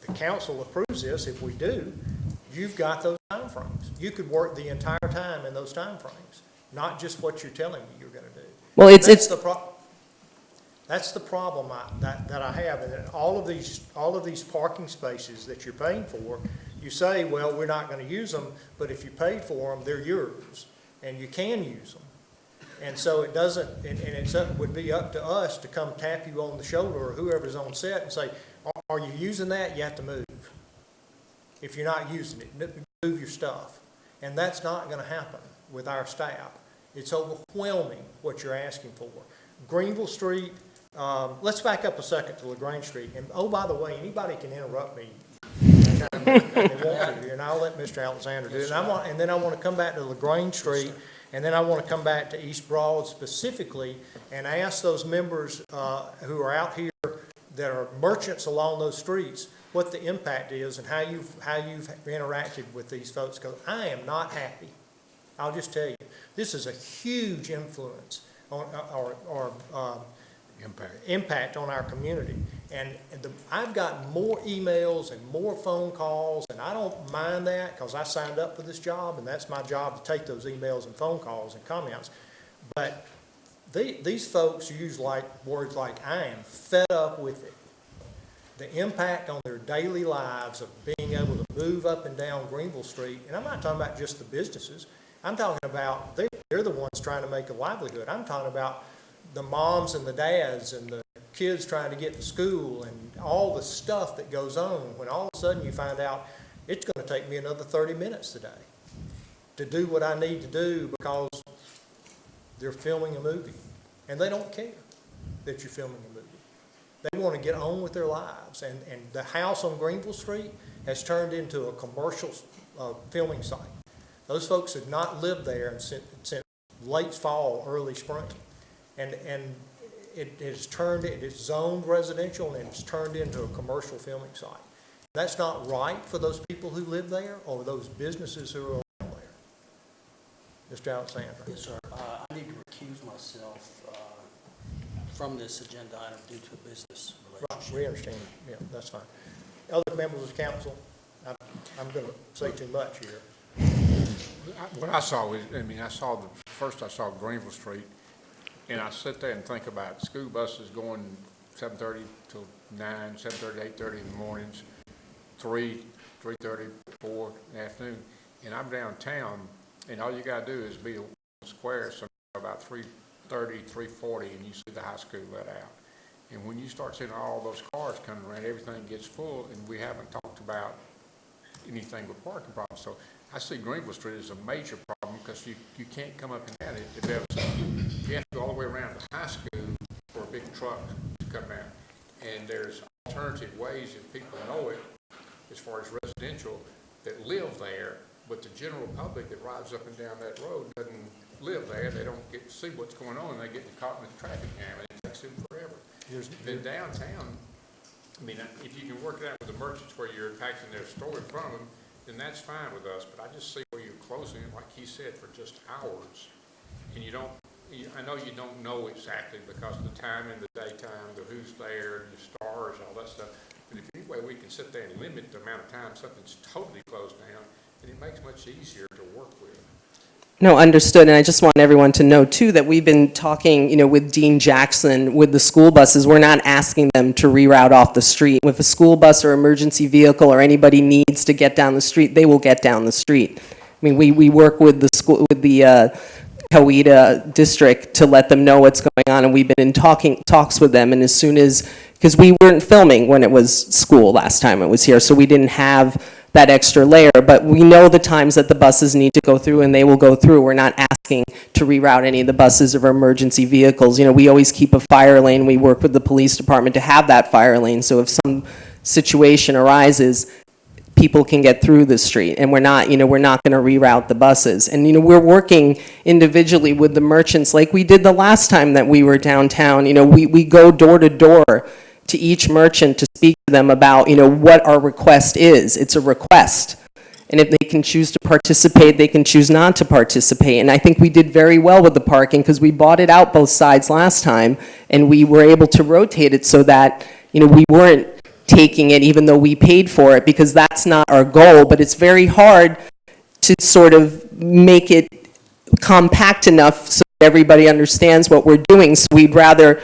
the council approves this, if we do, you've got those timeframes. You could work the entire time in those timeframes, not just what you're telling me you're going to do. Well, That's the problem that I have. And all of these parking spaces that you're paying for, you say, well, we're not going to use them, but if you paid for them, they're yours, and you can use them. And so it doesn't, and it would be up to us to come tap you on the shoulder or whoever's on set and say, are you using that? You have to move. If you're not using it, move your stuff. And that's not going to happen with our staff. It's overwhelming what you're asking for. Greenville Street, let's back up a second to LaGrange Street. And, oh, by the way, anybody can interrupt me anytime they want to, and I'll let Mr. Alexander do it. And then I want to come back to LaGrange Street, and then I want to come back to East Broad specifically and ask those members who are out here that are merchants along those streets what the impact is and how you've interacted with these folks, because I am not happy. I'll just tell you, this is a huge influence on impact on our community. And I've gotten more emails and more phone calls, and I don't mind that because I signed up for this job, and that's my job to take those emails and phone calls and comments. But these folks use words like, I am fed up with it. The impact on their daily lives of being able to move up and down Greenville Street, and I'm not talking about just the businesses. I'm talking about they're the ones trying to make a livelihood. I'm talking about the moms and the dads and the kids trying to get to school and all the stuff that goes on when all of a sudden you find out it's going to take me another 30 minutes today to do what I need to do because they're filming a movie. And they don't care that you're filming a movie. They want to get on with their lives. And the house on Greenville Street has turned into a commercial filming site. Those folks have not lived there since late fall, early spring. And it is zoned residential, and it's turned into a commercial filming site. That's not right for those people who live there or those businesses who are around there. Mr. Alexander. Yes, sir. I need to recuse myself from this agenda item due to a business relationship. Right, we understand. Yeah, that's fine. Other members of council, I'm going to say too much here. What I saw was, first I saw Greenville Street, and I sit there and think about school buses going 7:30 till 9, 7:30 to 8:30 in the mornings, 3:30, 4 in the afternoon, and I'm downtown, and all you got to do is be a square, so about 3:30, 3:40, and you see the high school let out. And when you start seeing all those cars coming around, everything gets full, and we haven't talked about anything with parking problems. So I see Greenville Street as a major problem because you can't come up and down it. You have to go all the way around the high school for a big truck to come out. And there's alternative ways, if people know it, as far as residential, that live there, but the general public that rides up and down that road doesn't live there. They don't get to see what's going on. They get caught in the traffic jam, and it takes them forever. Then downtown, I mean, if you can work it out with the merchants where you're impacting their store in front of them, then that's fine with us. But I just see where you're closing it, like he said, for just hours. And I know you don't know exactly because of the time in the daytime, the who's there, the stars, all that stuff. But if any way we can sit there and limit the amount of time something's totally closed down, then it makes it much easier to work with. No, understood. And I just want everyone to know, too, that we've been talking, with Dean Jackson, with the school buses. We're not asking them to reroute off the street. If a school bus or emergency vehicle or anybody needs to get down the street, they will get down the street. I mean, we work with the school, with the Coweta district to let them know what's going on, and we've been in talks with them. And as soon as, because we weren't filming when it was school last time it was here, so we didn't have that extra layer, but we know the times that the buses need to go through, and they will go through. We're not asking to reroute any of the buses or emergency vehicles. We always keep a fire lane. We work with the police department to have that fire lane, so if some situation arises, people can get through the street, and we're not going to reroute the buses. And, we're working individually with the merchants like we did the last time that we were downtown. We go door to door to each merchant to speak to them about, what our request is. It's a request. And if they can choose to participate, they can choose not to participate. And I think we did very well with the parking because we bought it out both sides last time, and we were able to rotate it so that, we weren't taking it even though we paid for it, because that's not our goal. But it's very hard to sort of make it compact enough so that everybody understands what we're doing. So we'd rather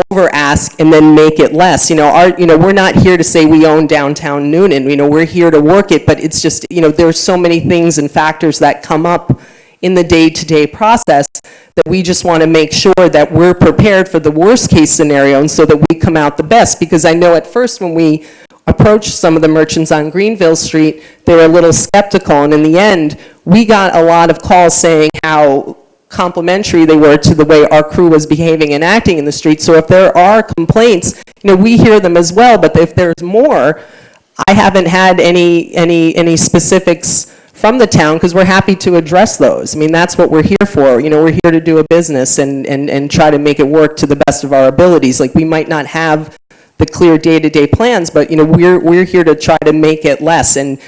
over ask and then make it less. We're not here to say we own downtown Newnan. We're here to work it, but it's just, there's so many things and factors that come up in the day-to-day process that we just want to make sure that we're prepared for the worst-case scenario and so that we come out the best. Because I know at first when we approached some of the merchants on Greenville Street, they were a little skeptical, and in the end, we got a lot of calls saying how complimentary they were to the way our crew was behaving and acting in the street. So if there are complaints, we hear them as well, but if there's more, I haven't had any specifics from the town, because we're happy to address those. I mean, that's what we're here for. We're here to do a business and try to make it work to the best of our abilities. Like, we might not have the clear day-to-day plans, but, we're here to try to make it less. And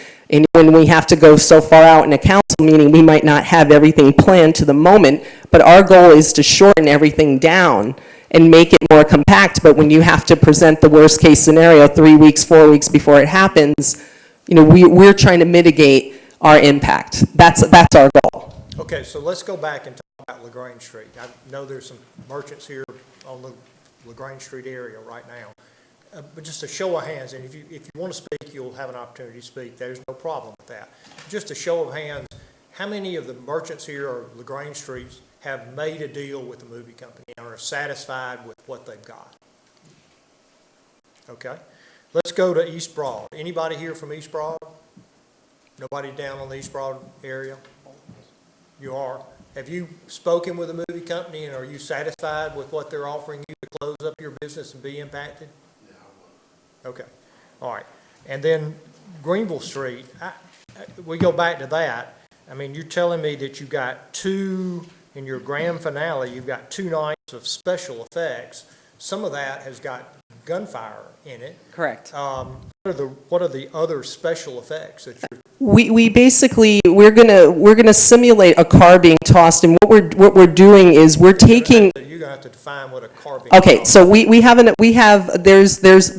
when we have to go so far out in a council meeting, we might not have everything planned to the moment, but our goal is to shorten everything down and make it more compact. But when you have to present the worst-case scenario 3 weeks, 4 weeks before it happens, we're trying to mitigate our impact. That's our goal. Okay, so let's go back and talk about LaGrange Street. I know there's some merchants here on the LaGrange Street area right now. But just a show of hands, and if you want to speak, you'll have an opportunity to speak. There's no problem with that. Just a show of hands, how many of the merchants here or LaGrange Streets have made a deal with the movie company and are satisfied with what they've got? Okay. Let's go to East Broad. Anybody here from East Broad? Nobody down on the East Broad area? You are. Have you spoken with the movie company, and are you satisfied with what they're offering you to close up your business and be impacted? Okay, all right. And then Greenville Street, we go back to that. I mean, you're telling me that you got in your grand finale, you've got 2 nights of special effects. Some of that has got gunfire in it. Correct. What are the other special effects that you're? We basically, we're gonna simulate a car being tossed, and what we're doing is we're taking. You're gonna have to define what a car being. Okay, so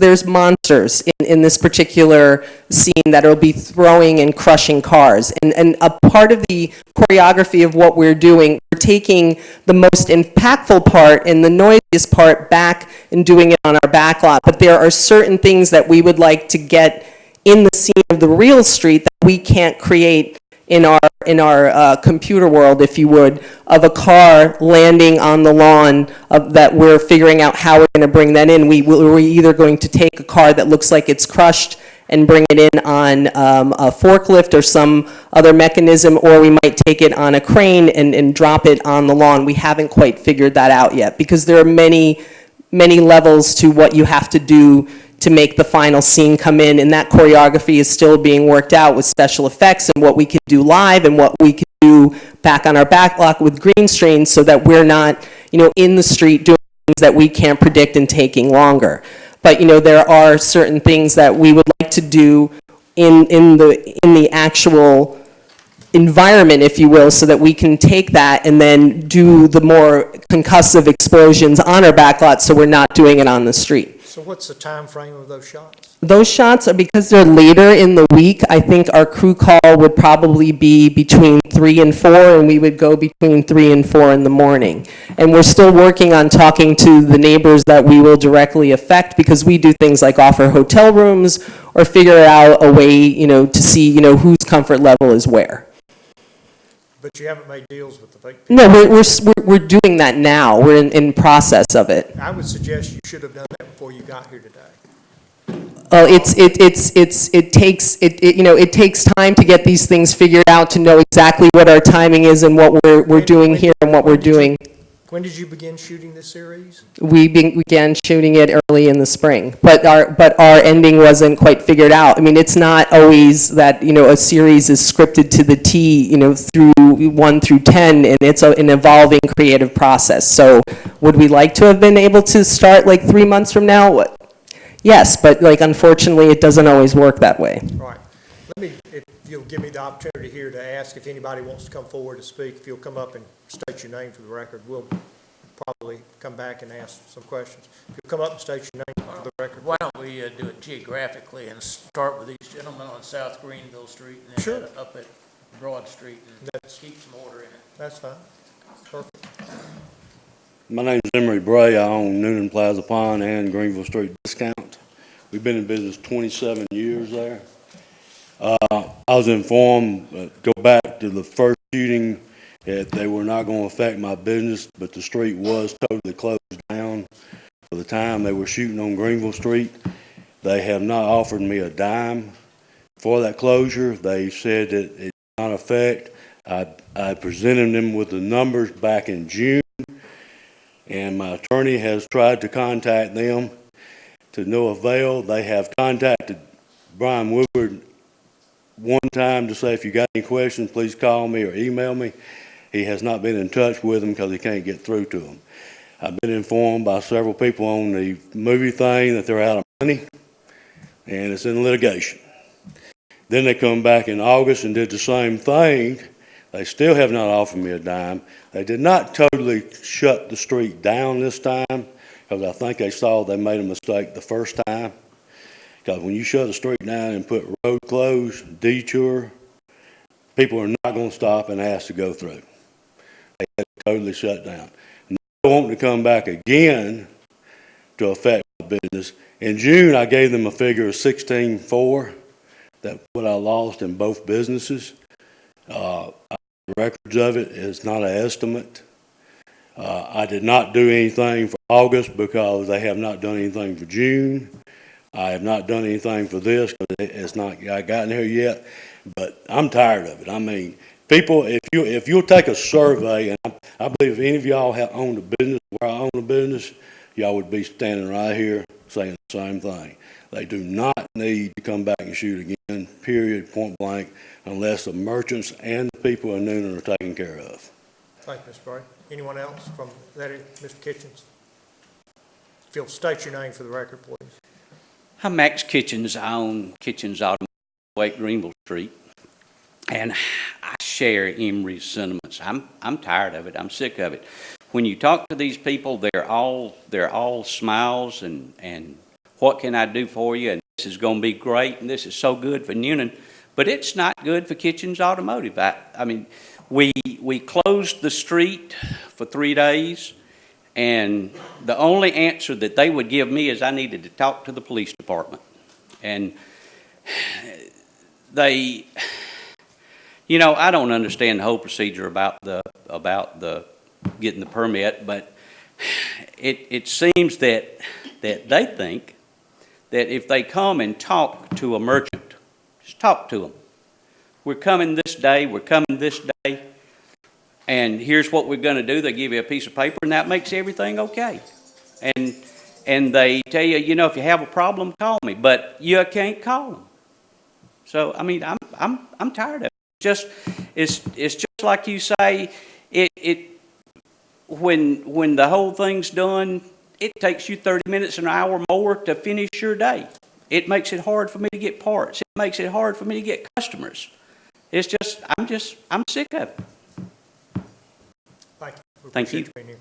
there's monsters in this particular scene that'll be throwing and crushing cars, and a part of the choreography of what we're doing, we're taking the most impactful part and the noisiest part back and doing it on our back lot. But there are certain things that we would like to get in the scene of the real street that we can't create in our computer world, if you would, of a car landing on the lawn that we're figuring out how we're going to bring that in. We're either going to take a car that looks like it's crushed and bring it in on a forklift or some other mechanism, or we might take it on a crane and drop it on the lawn. We haven't quite figured that out yet, because there are many levels to what you have to do to make the final scene come in, and that choreography is still being worked out with special effects and what we can do live and what we can do back on our backlot with green screens, so that we're not, in the street doing things that we can't predict and taking longer. But, there are certain things that we would like to do in the actual environment, if you will, so that we can take that and then do the more concussive explosions on our backlot, so we're not doing it on the street. So what's the time frame of those shots? Those shots are, because they're later in the week, I think our crew call would probably be between 3 and 4, and we would go between 3 and 4 in the morning. And we're still working on talking to the neighbors that we will directly affect, because we do things like offer hotel rooms or figure out a way, to see, whose comfort level is where. But you haven't made deals with the fake people? No, we're doing that now. We're in process of it. I would suggest you should have done that before you got here today. It takes time to get these things figured out, to know exactly what our timing is and what we're doing here and what we're doing. When did you begin shooting this series? We began shooting it early in the spring, but our ending wasn't quite figured out. I mean, it's not always that, a series is scripted to the T, through 1 through 10, and it's an evolving creative process. So would we like to have been able to start like 3 months from now? Yes, but unfortunately, it doesn't always work that way. Right. If you'll give me the opportunity here to ask if anybody wants to come forward to speak, if you'll come up and state your name for the record, we'll probably come back and ask some questions. If you'll come up and state your name for the record. Why don't we do it geographically and start with these gentlemen on South Greenville Street and then Sure. head up at Broad Street and keep some order in it. That's fine. Perfect. My name's Emery Bray. I own Newnan Plaza Pond and Greenville Street Discount. We've been in business 27 years there. I was informed, go back to the first shooting, that they were not going to affect my business, but the street was totally closed down for the time they were shooting on Greenville Street. They have not offered me a dime for that closure. They said that it did not affect. I presented them with the numbers back in June, and my attorney has tried to contact them to no avail. They have contacted Brian Woodward one time to say, if you got any questions, please call me or email me. He has not been in touch with them because he can't get through to them. I've been informed by several people on the movie thing that they're out of money, and it's in litigation. Then they come back in August and did the same thing. They still have not offered me a dime. They did not totally shut the street down this time, because I think they saw they made a mistake the first time. Because when you shut a street down and put road closed, detour, people are not going to stop and ask to go through. They had to totally shut down. And they want to come back again to affect my business. In June, I gave them a figure of 16.4. That's what I lost in both businesses. Records of it is not an estimate. I did not do anything for August because they have not done anything for June. I have not done anything for this because it's not gotten here yet. But I'm tired of it. I mean, people, if you'll take a survey, and I believe if any of y'all have owned a business where I own a business, y'all would be standing right here saying the same thing. They do not need to come back and shoot again, period, point blank, unless the merchants and the people in Newnan are taken care of. Thank you, Mr. Bray. Anyone else from that, Mr. Kitchens? If you'll state your name for the record, please. I'm Max Kitchens. I own Kitchens Automobile, Greenville Street, and I share Emery's sentiments. I'm tired of it. I'm sick of it. When you talk to these people, they're all smiles and what can I do for you? And this is going to be great, and this is so good for Newnan, but it's not good for Kitchens Automotive. I mean, we closed the street for 3 days. And the only answer that they would give me is I needed to talk to the police department. And they, you know, I don't understand the whole procedure about the getting the permit, but it seems that they think that if they come and talk to a merchant, just talk to them. We're coming this day, we're coming this day. And here's what we're going to do. They give you a piece of paper, and that makes everything okay. And they tell you, you know, if you have a problem, call me. But you can't call them. So I mean, I'm tired of it. It's just like you say. When the whole thing's done, it takes you 30 minutes, an hour more to finish your day. It makes it hard for me to get parts. It makes it hard for me to get customers. It's just I'm sick of it. Thank you. Thank you.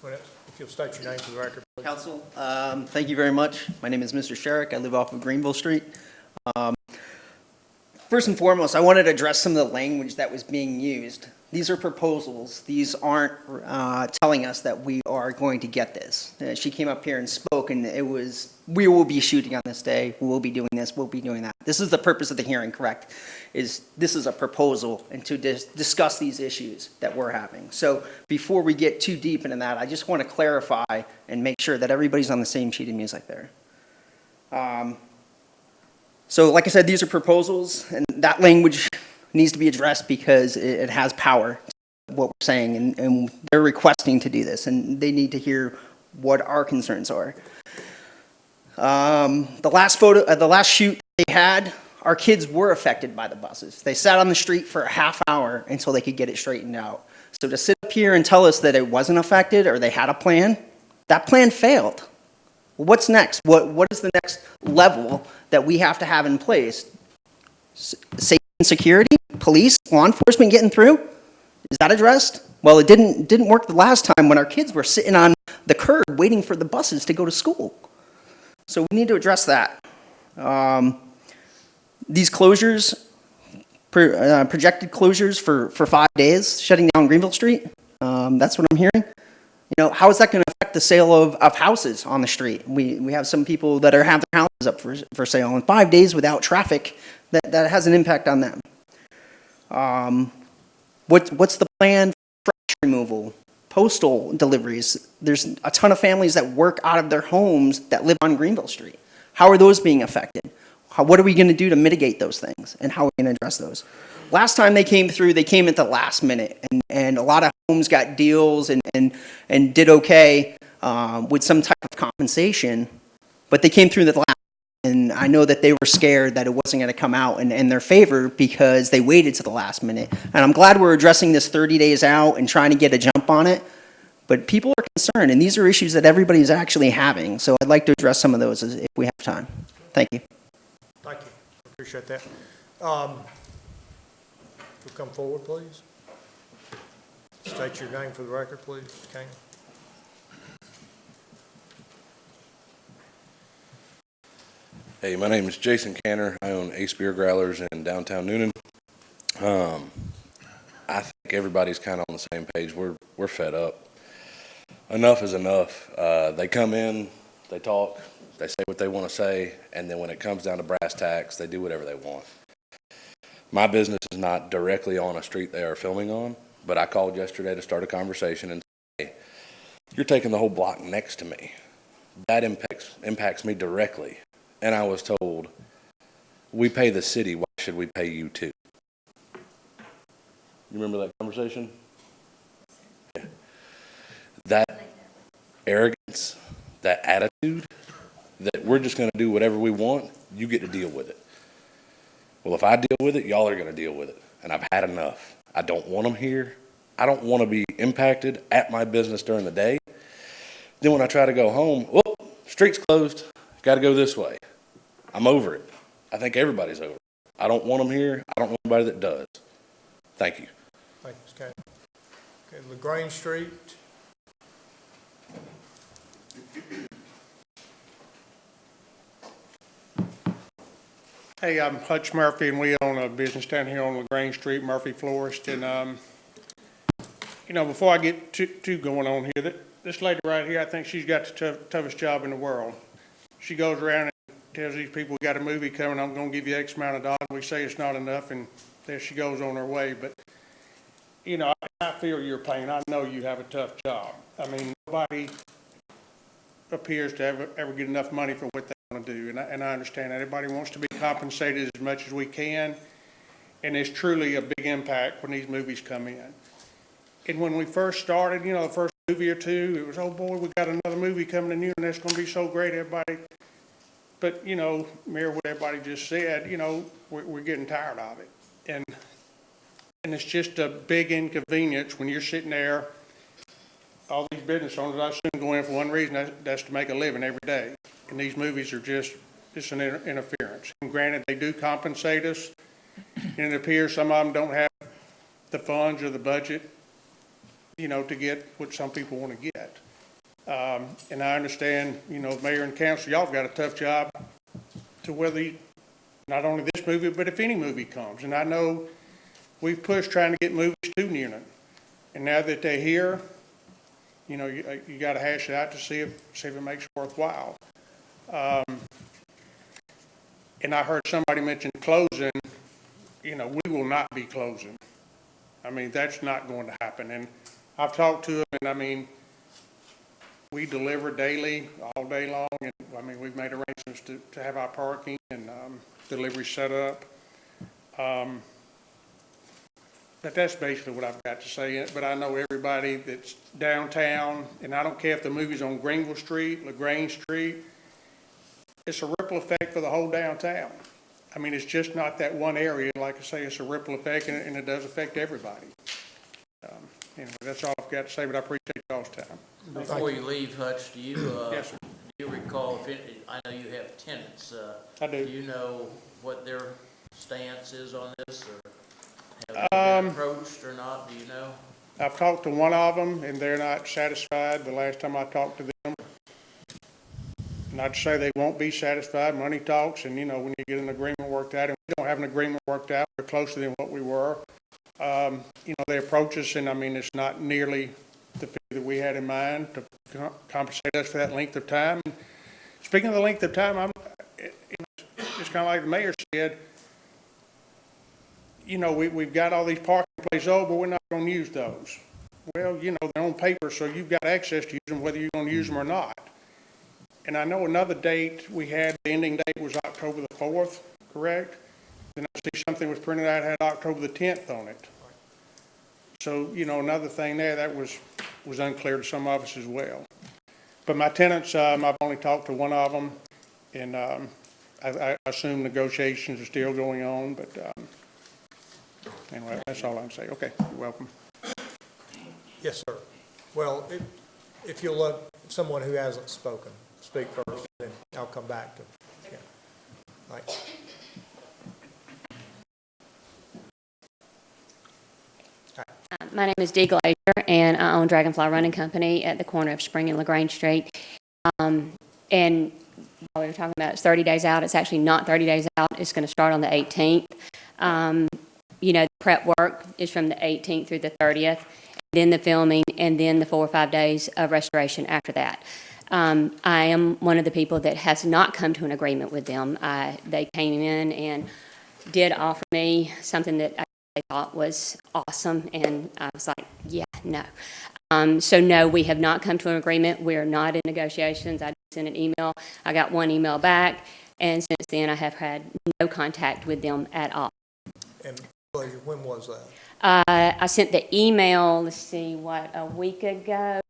If you'll state your name for the record, please. Council, thank you very much. My name is Mr. Sherrick. I live off of Greenville Street. First and foremost, I wanted to address some of the language that was being used. These are proposals. These aren't telling us that we are going to get this. She came up here and spoke, and it was, we will be shooting on this day, we will be doing this, we'll be doing that. This is the purpose of the hearing, correct? This is a proposal and to discuss these issues that we're having. So before we get too deep into that, I just want to clarify and make sure that everybody's on the same sheet of music there. So like I said, these are proposals, and that language needs to be addressed because it has power, what we're saying, and they're requesting to do this, and they need to hear what our concerns are. The last shoot they had, our kids were affected by the buses. They sat on the street for a half hour until they could get it straightened out. So to sit up here and tell us that it wasn't affected or they had a plan, that plan failed. Well, what's next? What is the next level that we have to have in place? Safety and security? Police? Law enforcement getting through? Is that addressed? Well, it didn't work the last time when our kids were sitting on the curb waiting for the buses to go to school. So we need to address that. These closures, projected closures for 5 days, shutting down Greenville Street, that's what I'm hearing. You know, how is that going to affect the sale of houses on the street? We have some people that have their houses up for sale, and 5 days without traffic, that has an impact on them. What's the plan for trash removal, postal deliveries? There's a ton of families that work out of their homes that live on Greenville Street. How are those being affected? What are we going to do to mitigate those things, and how are we going to address those? last time they came through, they came at the last minute, and a lot of homes got deals and did okay with some type of compensation, but they came through the last. And I know that they were scared that it wasn't going to come out in their favor because they waited to the last minute. And I'm glad we're addressing this 30 days out and trying to get a jump on it. But people are concerned, and these are issues that everybody's actually having. So I'd like to address some of those if we have time. Thank you. Thank you. Appreciate that. If you'll come forward, please. State your name for the record, please, Mr. Kane. Hey, my name is Jason Canner. I own Ace Beer Growlers in downtown Newnan. I think everybody's kind of on the same page. We're fed up. Enough is enough. They come in, they talk, they say what they want to say, and then when it comes down to brass tacks, they do whatever they want. My business is not directly on a street they are filming on, but I called yesterday to start a conversation and say, hey, you're taking the whole block next to me. That impacts me directly. And I was told, we pay the city, why should we pay you too? You remember that conversation? Yeah. That arrogance, that attitude, that we're just going to do whatever we want, you get to deal with it. Well, if I deal with it, y'all are going to deal with it. And I've had enough. I don't want them here. I don't want to be impacted at my business during the day. Then when I try to go home, whoop, street's closed, got to go this way. I'm over it. I think everybody's over it. I don't want them here. I don't know anybody that does. Thank you. Thank you, Mr. Kane. Okay, LaGrange Street. Hey, I'm Hutch Murphy, and we own a business down here on LaGrange Street, Murphy Florist. And, you know, before I get too going on here, this lady right here, I think she's got the toughest job in the world. She goes around and tells these people, we got a movie coming, I'm going to give you X amount of dollars. We say it's not enough, and there she goes on her way. But, you know, I feel your pain. I know you have a tough job. I mean, nobody appears to ever get enough money for what they want to do. And I understand that. Everybody wants to be compensated as much as we can. And it's truly a big impact when these movies come in. And when we first started, you know, the first movie or two, it was, oh boy, we got another movie coming to Newnan, and that's going to be so great, everybody. But, you know, Mayor, what everybody just said, you know, we're getting tired of it. And it's just a big inconvenience when you're sitting there, all these business owners, I assume, go in for one reason, that's to make a living every day. And these movies are just an interference. And granted, they do compensate us, and it appears some of them don't have the funds or the budget, you know, to get what some people want to get. And I understand, you know, mayor and council, y'all have got a tough job to whether not only this movie, but if any movie comes. And I know we've pushed trying to get movies to Newnan. And now that they're here, you know, you got to hash it out to see if it makes it worthwhile. And I heard somebody mention closing. You know, we will not be closing. I mean, that's not going to happen. And I've talked to them, and I mean, we deliver daily, all day long. And I mean, we've made arrangements to have our parking and delivery set up. But that's basically what I've got to say. But I know everybody that's downtown, and I don't care if the movie's on Greenville Street, LaGrange Street, it's a ripple effect for the whole downtown. I mean, it's just not that one area. Like I say, it's a ripple effect, and it does affect everybody. Anyway, that's all I've got to say, but I appreciate y'all's time. Before you leave, Hutch, do you, Yes, sir. do you recall, I know you have tenants. I do. Do you know what their stance is on this, or have they been approached or not? Do you know? I've talked to one of them, and they're not satisfied. The last time I talked to them, not to say they won't be satisfied. Money talks, and you know, when you get an agreement worked out, and we don't have an agreement worked out, we're closer than what we were. You know, they approach us, and I mean, it's not nearly the fee that we had in mind to compensate us for that length of time. And speaking of the length of time, it's kind of like the mayor said. You know, we've got all these parking places, but we're not going to use those. Well, you know, they're on paper, so you've got access to use them whether you're going to use them or not. And I know another date we had, the ending date was October the 4th, correct? Then I see something was printed out, had October the 10th on it. So, another thing there, that was unclear to some of us as well. But my tenants, I've only talked to one of them, and I assume negotiations are still going on, but anyway, that's all I can say. Okay, you're welcome. Yes, sir. Well, if you'll let someone who hasn't spoken speak first, then I'll come back to, yeah. Right. My name is Dee Glazier, and I own Dragonfly Running Company at the corner of Spring and LaGrange Street. And while we were talking about it's 30 days out, it's actually not 30 days out. It's going to start on the 18th. The prep work is from the 18th through the 30th, then the filming, and then the 4 or 5 days of restoration after that. I am one of the people that has not come to an agreement with them. They came in and did offer me something that I thought was awesome, and I was like, yeah, no. So no, we have not come to an agreement. We're not in negotiations. I sent an email. I got one email back, and since then I have had no contact with them at all. And when was that? I sent the email, let's see, a week ago,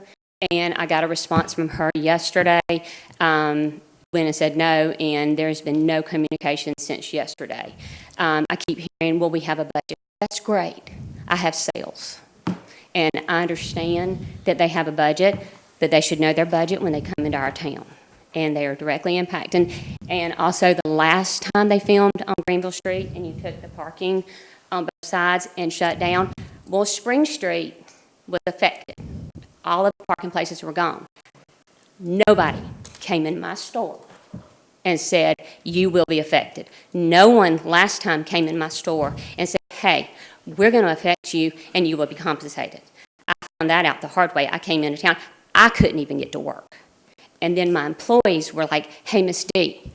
and I got a response from her yesterday. Went and said no, and there's been no communication since yesterday. I keep hearing, well, we have a budget. That's great. I have sales. And I understand that they have a budget, but they should know their budget when they come into our town. And they are directly impacted. And also the last time they filmed on Greenville Street and you took the parking on both sides and shut down, well, Spring Street was affected. All of the parking places were gone. Nobody came in my store and said, you will be affected. No one last time came in my store and said, hey, we're going to affect you and you will be compensated. I found that out the hard way. I came into town. I couldn't even get to work. And then my employees were like, hey, Miss D,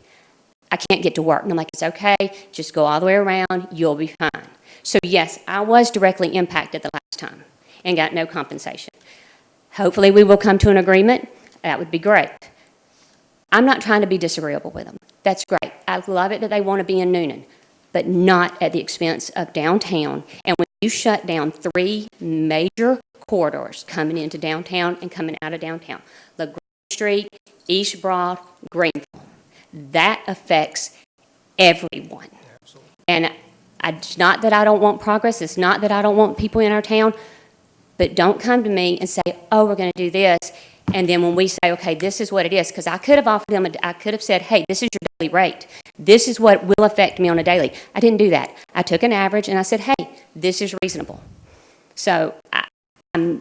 I can't get to work. And I'm like, it's okay. Just go all the way around. You'll be fine. So, yes, I was directly impacted the last time and got no compensation. Hopefully we will come to an agreement. That would be great. I'm not trying to be disagreeable with them. That's great. I love it that they want to be in Newnan, but not at the expense of downtown. And when you shut down 3 major corridors coming into downtown and coming out of downtown, LaGrange Street, East Broad, Greenville, that affects everyone. Absolutely. And it's not that I don't want progress. It's not that I don't want people in our town, but don't come to me and say, oh, we're going to do this. And then when we say, okay, this is what it is, because I could have offered them, I could have said, hey, this is your daily rate. This is what will affect me on a daily. I didn't do that. I took an average and I said, hey, this is reasonable. So I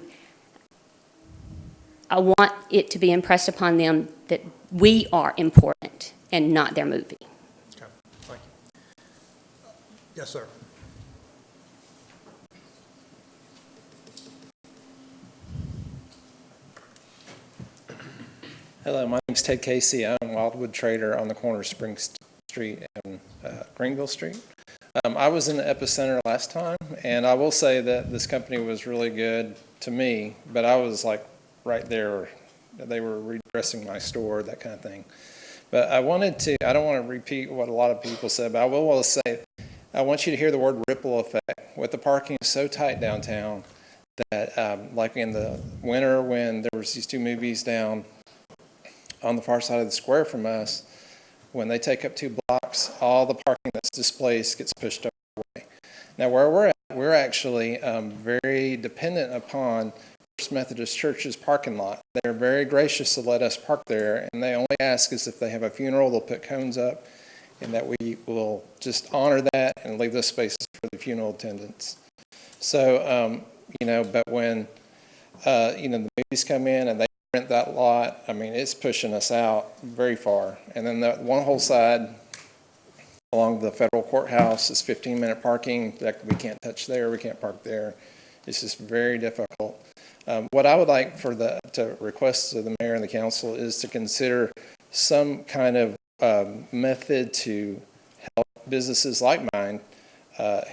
want it to be impressed upon them that we are important and not their movie. Okay, thank you. Yes, sir. Hello, my name's Ted Casey. I'm a Wildwood trader on the corner of Spring Street and Greenville Street. I was in the epicenter last time, and I will say that this company was really good to me, but I was like right there. They were redressing my store, that kind of thing. But I don't want to repeat what a lot of people said, but I will say, I want you to hear the word ripple effect. With the parking so tight downtown that, like in the winter when there was these 2 movies down on the far side of the square from us, when they take up 2 blocks, all the parking that's displaced gets pushed away. Now where we're at, we're actually very dependent upon First Methodist Church's parking lot. They're very gracious to let us park there, and they only ask us if they have a funeral, they'll put cones up, and that we will just honor that and leave those spaces for the funeral attendants. So, but when, the movies come in and they rent that lot, I mean, it's pushing us out very far. And then that one whole side along the federal courthouse is 15-minute parking that we can't touch there, we can't park there. It's just very difficult. What I would like to request to the mayor and the council is to consider some kind of method to help businesses like mine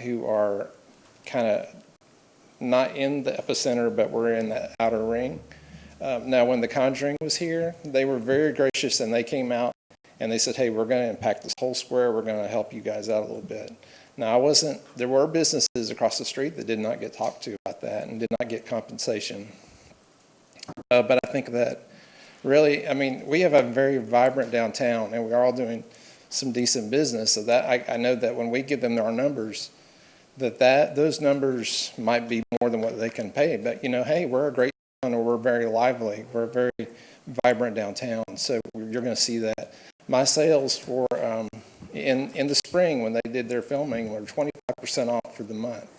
who are kind of not in the epicenter, but we're in the outer ring. Now, when The Conjuring was here, they were very gracious, and they came out and they said, hey, we're going to impact this whole square. We're going to help you guys out a little bit. Now, there were businesses across the street that did not get talked to about that and did not get compensation. But I think that really, I mean, we have a very vibrant downtown, and we are all doing some decent business. So that I know that when we give them our numbers, those numbers might be more than what they can pay. But, you know, hey, we're a great town, or we're very lively. We're a very vibrant downtown. So you're going to see that. My sales for in the spring when they did their filming were 25% off for the month,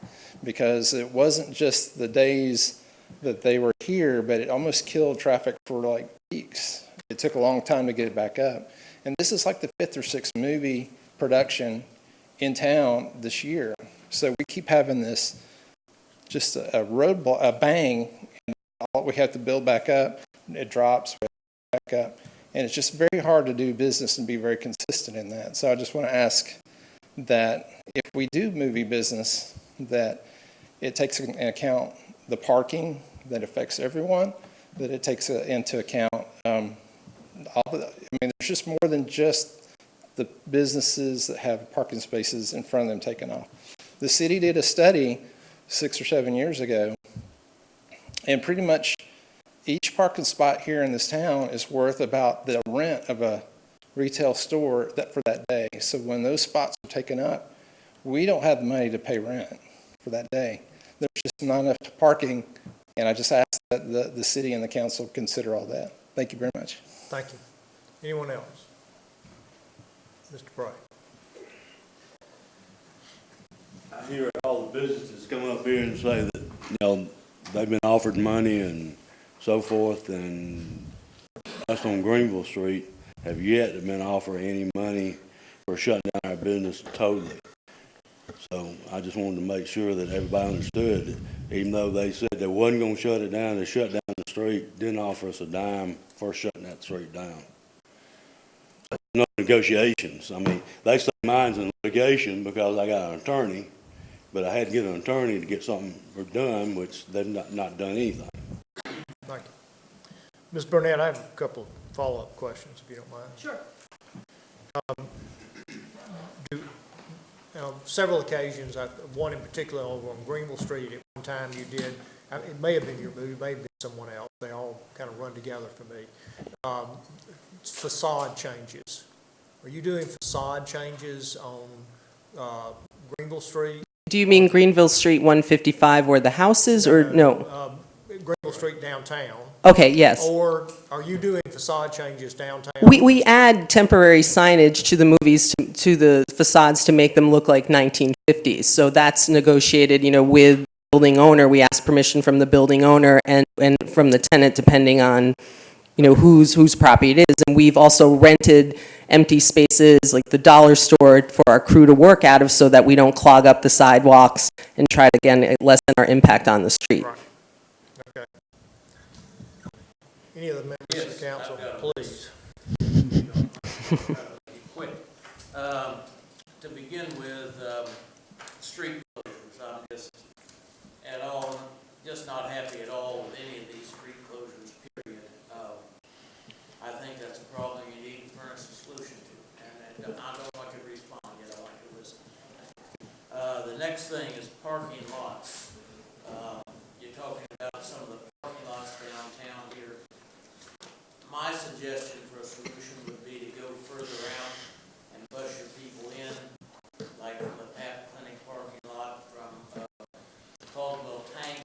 because it wasn't just the days that they were here, but it almost killed traffic for like weeks. It took a long time to get it back up. And this is like the 5th or 6th movie production in town this year. So we keep having this, just a bang, and all we have to build back up, it drops back up. And it's just very hard to do business and be very consistent in that. So I just want to ask that if we do movie business, that it takes into account the parking that affects everyone, that it takes into account there's just more than just the businesses that have parking spaces in front of them taken off. The city did a study 6 or 7 years ago, and pretty much each parking spot here in this town is worth about the rent of a retail store for that day. So when those spots are taken up, we don't have the money to pay rent for that day. There's just not enough parking, and I just ask that the city and the council consider all that. Thank you very much. Thank you. Anyone else? Mr. Bright. I hear all the businesses come up here and say that, you know, they've been offered money and so forth, and us on Greenville Street have yet to been offered any money for shutting down our business totally. So I just wanted to make sure that everybody understood that even though they said they wasn't going to shut it down, they shut down the street, didn't offer us a dime for shutting that street down. No negotiations. I mean, they say mine's in litigation because I got an attorney, but I had to get an attorney to get something done, which they've not done anything. Thank you. Ms. Burnett, I have a couple of follow-up questions, if you don't mind. Sure. Several occasions, one in particular over on Greenville Street, at one time you did, it may have been your movie, it may have been someone else, they all kind of run together for me. Facade changes. Are you doing facade changes on Greenville Street? Do you mean Greenville Street 155 where the house is, or no? Greenville Street downtown. Okay, yes. Or are you doing facade changes downtown? We add temporary signage to the movies, to the facades, to make them look like 1950s. So that's negotiated, you know, with the building owner. We ask permission from the building owner and from the tenant, depending on, you know, whose property it is. And we've also rented empty spaces like the dollar store for our crew to work out of, so that we don't clog up the sidewalks and try to, again, lessen our impact on the street. Right. Okay. Any of the members of the council, please. Quick. To begin with, street closures, I'm just not happy at all with any of these street closures, period. I think that's a problem you need to furnish a solution to, and I don't want you to respond yet, I want you to listen. The next thing is parking lots. You're talking about some of the parking lots downtown here. My suggestion for a solution would be to go further out and bus your people in, like from the Pat Clinic parking lot from Caldwell Tank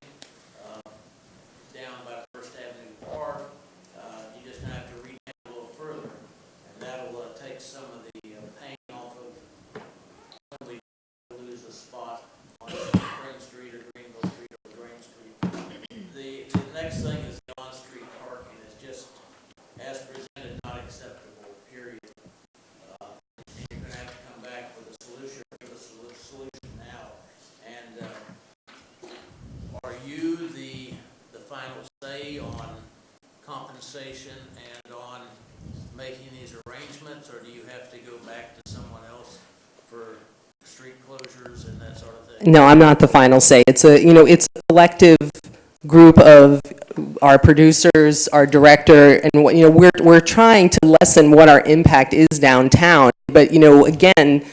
down by First Avenue Park. You just have to reach a little further, and that'll take some of the pain off of when we lose a spot on Spring Street or Greenville Street or Green Street. The next thing is the on-street parking. It's just, as presented, not acceptable, period. You're going to have to come back with a solution, give us a solution now. And are you the final say on compensation and on making these arrangements, or do you have to go back to someone else for street closures and that sort of thing? No, I'm not the final say. It's a collective group of our producers, our director, and we're trying to lessen what our impact is downtown. But again,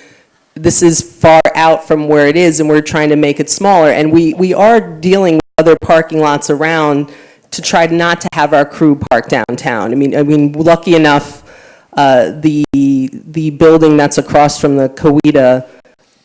this is far out from where it is, and we're trying to make it smaller. And we are dealing with other parking lots around to try not to have our crew park downtown. I mean, lucky enough, the building that's across from the Coweta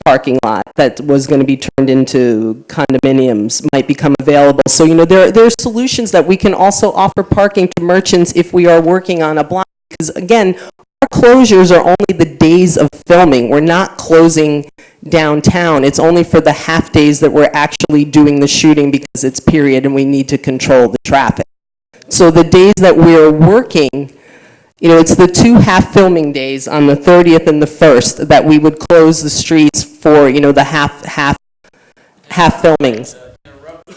parking lot that was going to be turned into condominiums might become available. So, there are solutions that we can also offer parking to merchants if we are working on a block. Because again, our closures are only the days of filming. We're not closing downtown. It's only for the half days that we're actually doing the shooting because it's period and we need to control the traffic. So the days that we're working, it's the 2 half filming days on the 30th and the 1st that we would close the streets for, the half filmings. The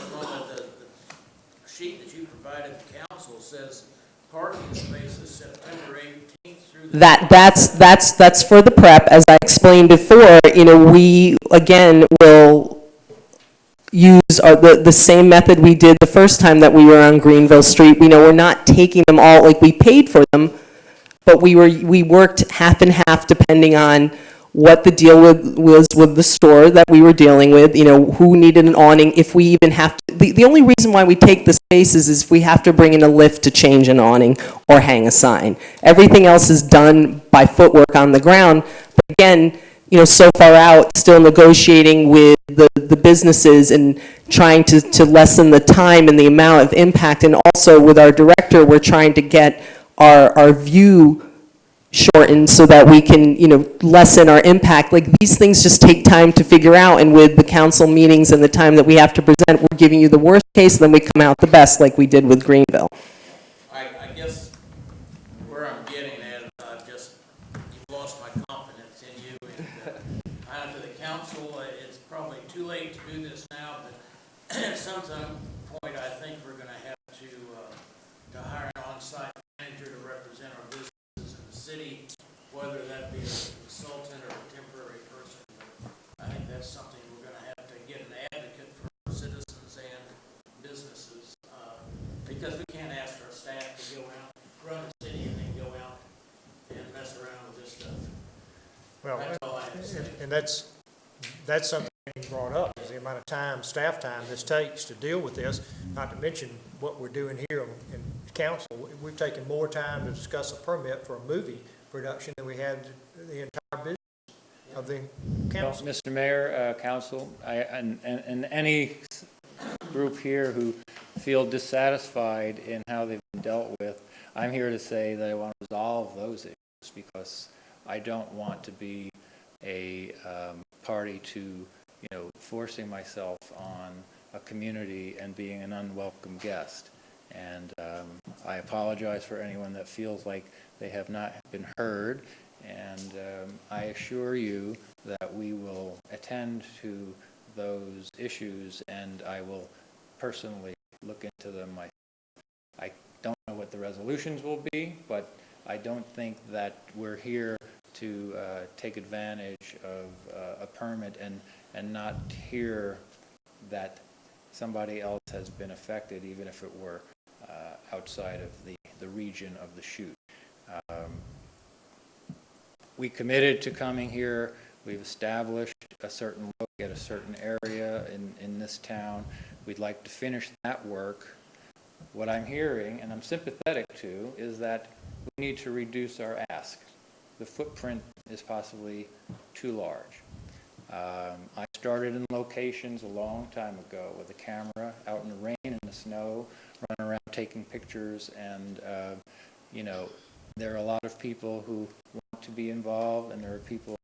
sheet that you provided the council says parking spaces September 18th through the... That's for the prep. As I explained before, we, again, will use the same method we did the first time that we were on Greenville Street. We're not taking them all, like we paid for them, but we worked half and half depending on what the deal was with the store that we were dealing with, who needed an awning, if we even have to. The only reason why we take the spaces is if we have to bring in a lift to change an awning or hang a sign. Everything else is done by footwork on the ground. But again, so far out, still negotiating with the businesses and trying to lessen the time and the amount of impact. And also with our director, we're trying to get our view shortened so that we can, lessen our impact. Like, these things just take time to figure out, and with the council meetings and the time that we have to present, we're giving you the worst case, then we come out the best, like we did with Greenville. I guess where I'm getting at, you've lost my confidence in you. And to the council, it's probably too late to do this now, but at some point, I think we're going to have to hire an on-site manager to represent our businesses in the city, whether that be a consultant or a temporary person. I think that's something we're going to have to get an advocate for citizens and businesses, because we can't ask our staff to go out, run the city, and then go out and mess around with this stuff. Well, that's all I have to say. and that's something you brought up, is the amount of time, staff time this takes to deal with this, not to mention what we're doing here in council. We've taken more time to discuss a permit for a movie production than we had the entire business of the council. Well, Mr. Mayor, council, and any group here who feel dissatisfied in how they've been dealt with, I'm here to say that I want to resolve those issues, because I don't want to be a party to, forcing myself on a community and being an unwelcome guest. And I apologize for anyone that feels like they have not been heard. And I assure you that we will attend to those issues, and I will personally look into them myself. I don't know what the resolutions will be, but I don't think that we're here to take advantage of a permit and not hear that somebody else has been affected, even if it were outside of the region of the shoot. We committed to coming here. We've established a certain look at a certain area in this town. We'd like to finish that work. What I'm hearing, and I'm sympathetic to, is that we need to reduce our ask. The footprint is possibly too large. I started in locations a long time ago with a camera out in the rain and the snow, running around taking pictures, and there are a lot of people who want to be involved, and there are people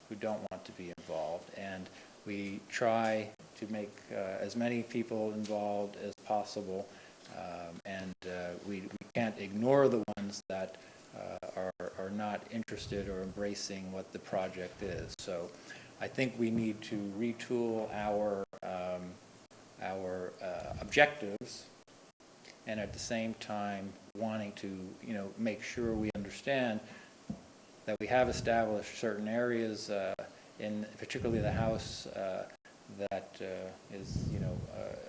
who don't want to be involved, and we try to make as many people involved as possible, and we can't ignore the ones that are not interested or embracing what the project is. So I think we need to retool our objectives, and at the same time wanting to make sure we understand that we have established certain areas in particularly the house that is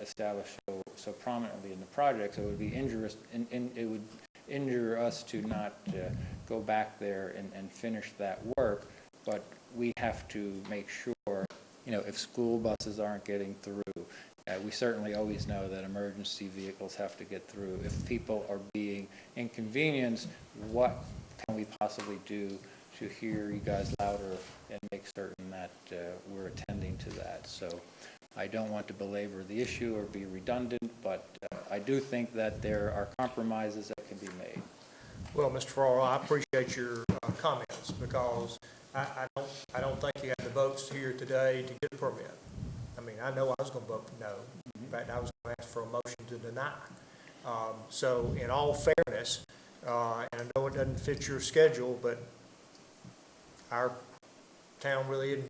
established so prominently in the project. So it would be injurious, it would injure us to not go back there and finish that work. but we have to make sure, if school buses aren't getting through, we certainly always know that emergency vehicles have to get through. If people are being inconvenienced, what can we possibly do to hear you guys louder and make certain that we're attending to that? So I don't want to belabor the issue or be redundant, but I do think that there are compromises that can be made. Well, Mr. Farrar, I appreciate your comments, because I don't think you have the votes here today to get a permit. I mean, I know I was going to vote no. In fact, I was going to ask for a motion to deny. So in all fairness, and I know it doesn't fit your schedule, but our town really isn't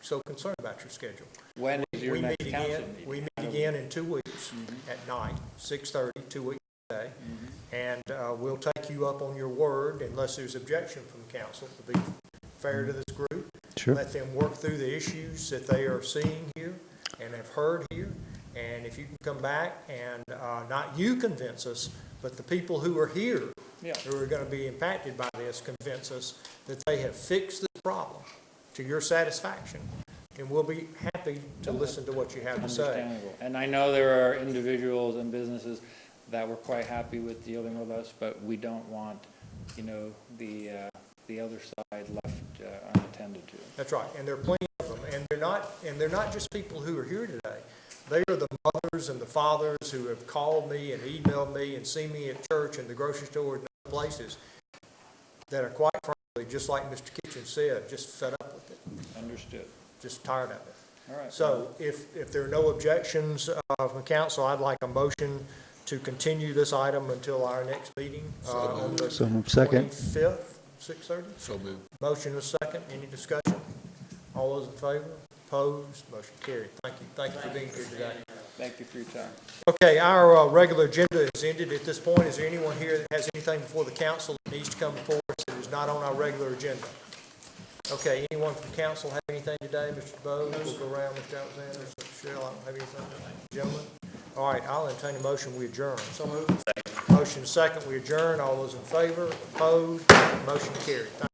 so concerned about your schedule. When is your next council meeting? We meet again in 2 weeks at night, 6:30, 2 weeks today. And we'll take you up on your word unless there's objection from the council, to be fair to this group. Sure. Let them work through the issues that they are seeing here and have heard here. And if you can come back and not you convince us, but the people who are here, who are going to be impacted by this, convince us that they have fixed this problem to your satisfaction, and we'll be happy to listen to what you have to say. Understandable. And I know there are individuals and businesses that were quite happy with dealing with us, but we don't want, the other side left unattended to. That's right, and there are plenty of them, and they're not just people who are here today. They are the mothers and the fathers who have called me and emailed me and seen me at church and the grocery store and other places that are, quite frankly, just like Mr. Kitchen said, just fed up with it. Understood. Just tired of it. All right. So if there are no objections from the council, I'd like a motion to continue this item until our next meeting on the Second. 25th, 6:30. So moved. Motion is second. Any discussion? All those in favor? Opposed? Motion carried. Thank you. Thank you for being here today. Thank you for your time. Okay, our regular agenda is ended at this point. Is there anyone here that has anything before the council that needs to come before us that is not on our regular agenda? Okay, anyone from council have anything today? Mr. Bowes, we'll go around. Mr. Alexander, Mr. Shell, I don't have anything. Gentlemen? All right, I'll entertain a motion. We adjourn. So moved. Motion second. We adjourn. All those in favor? Opposed? Motion carried. Thank you.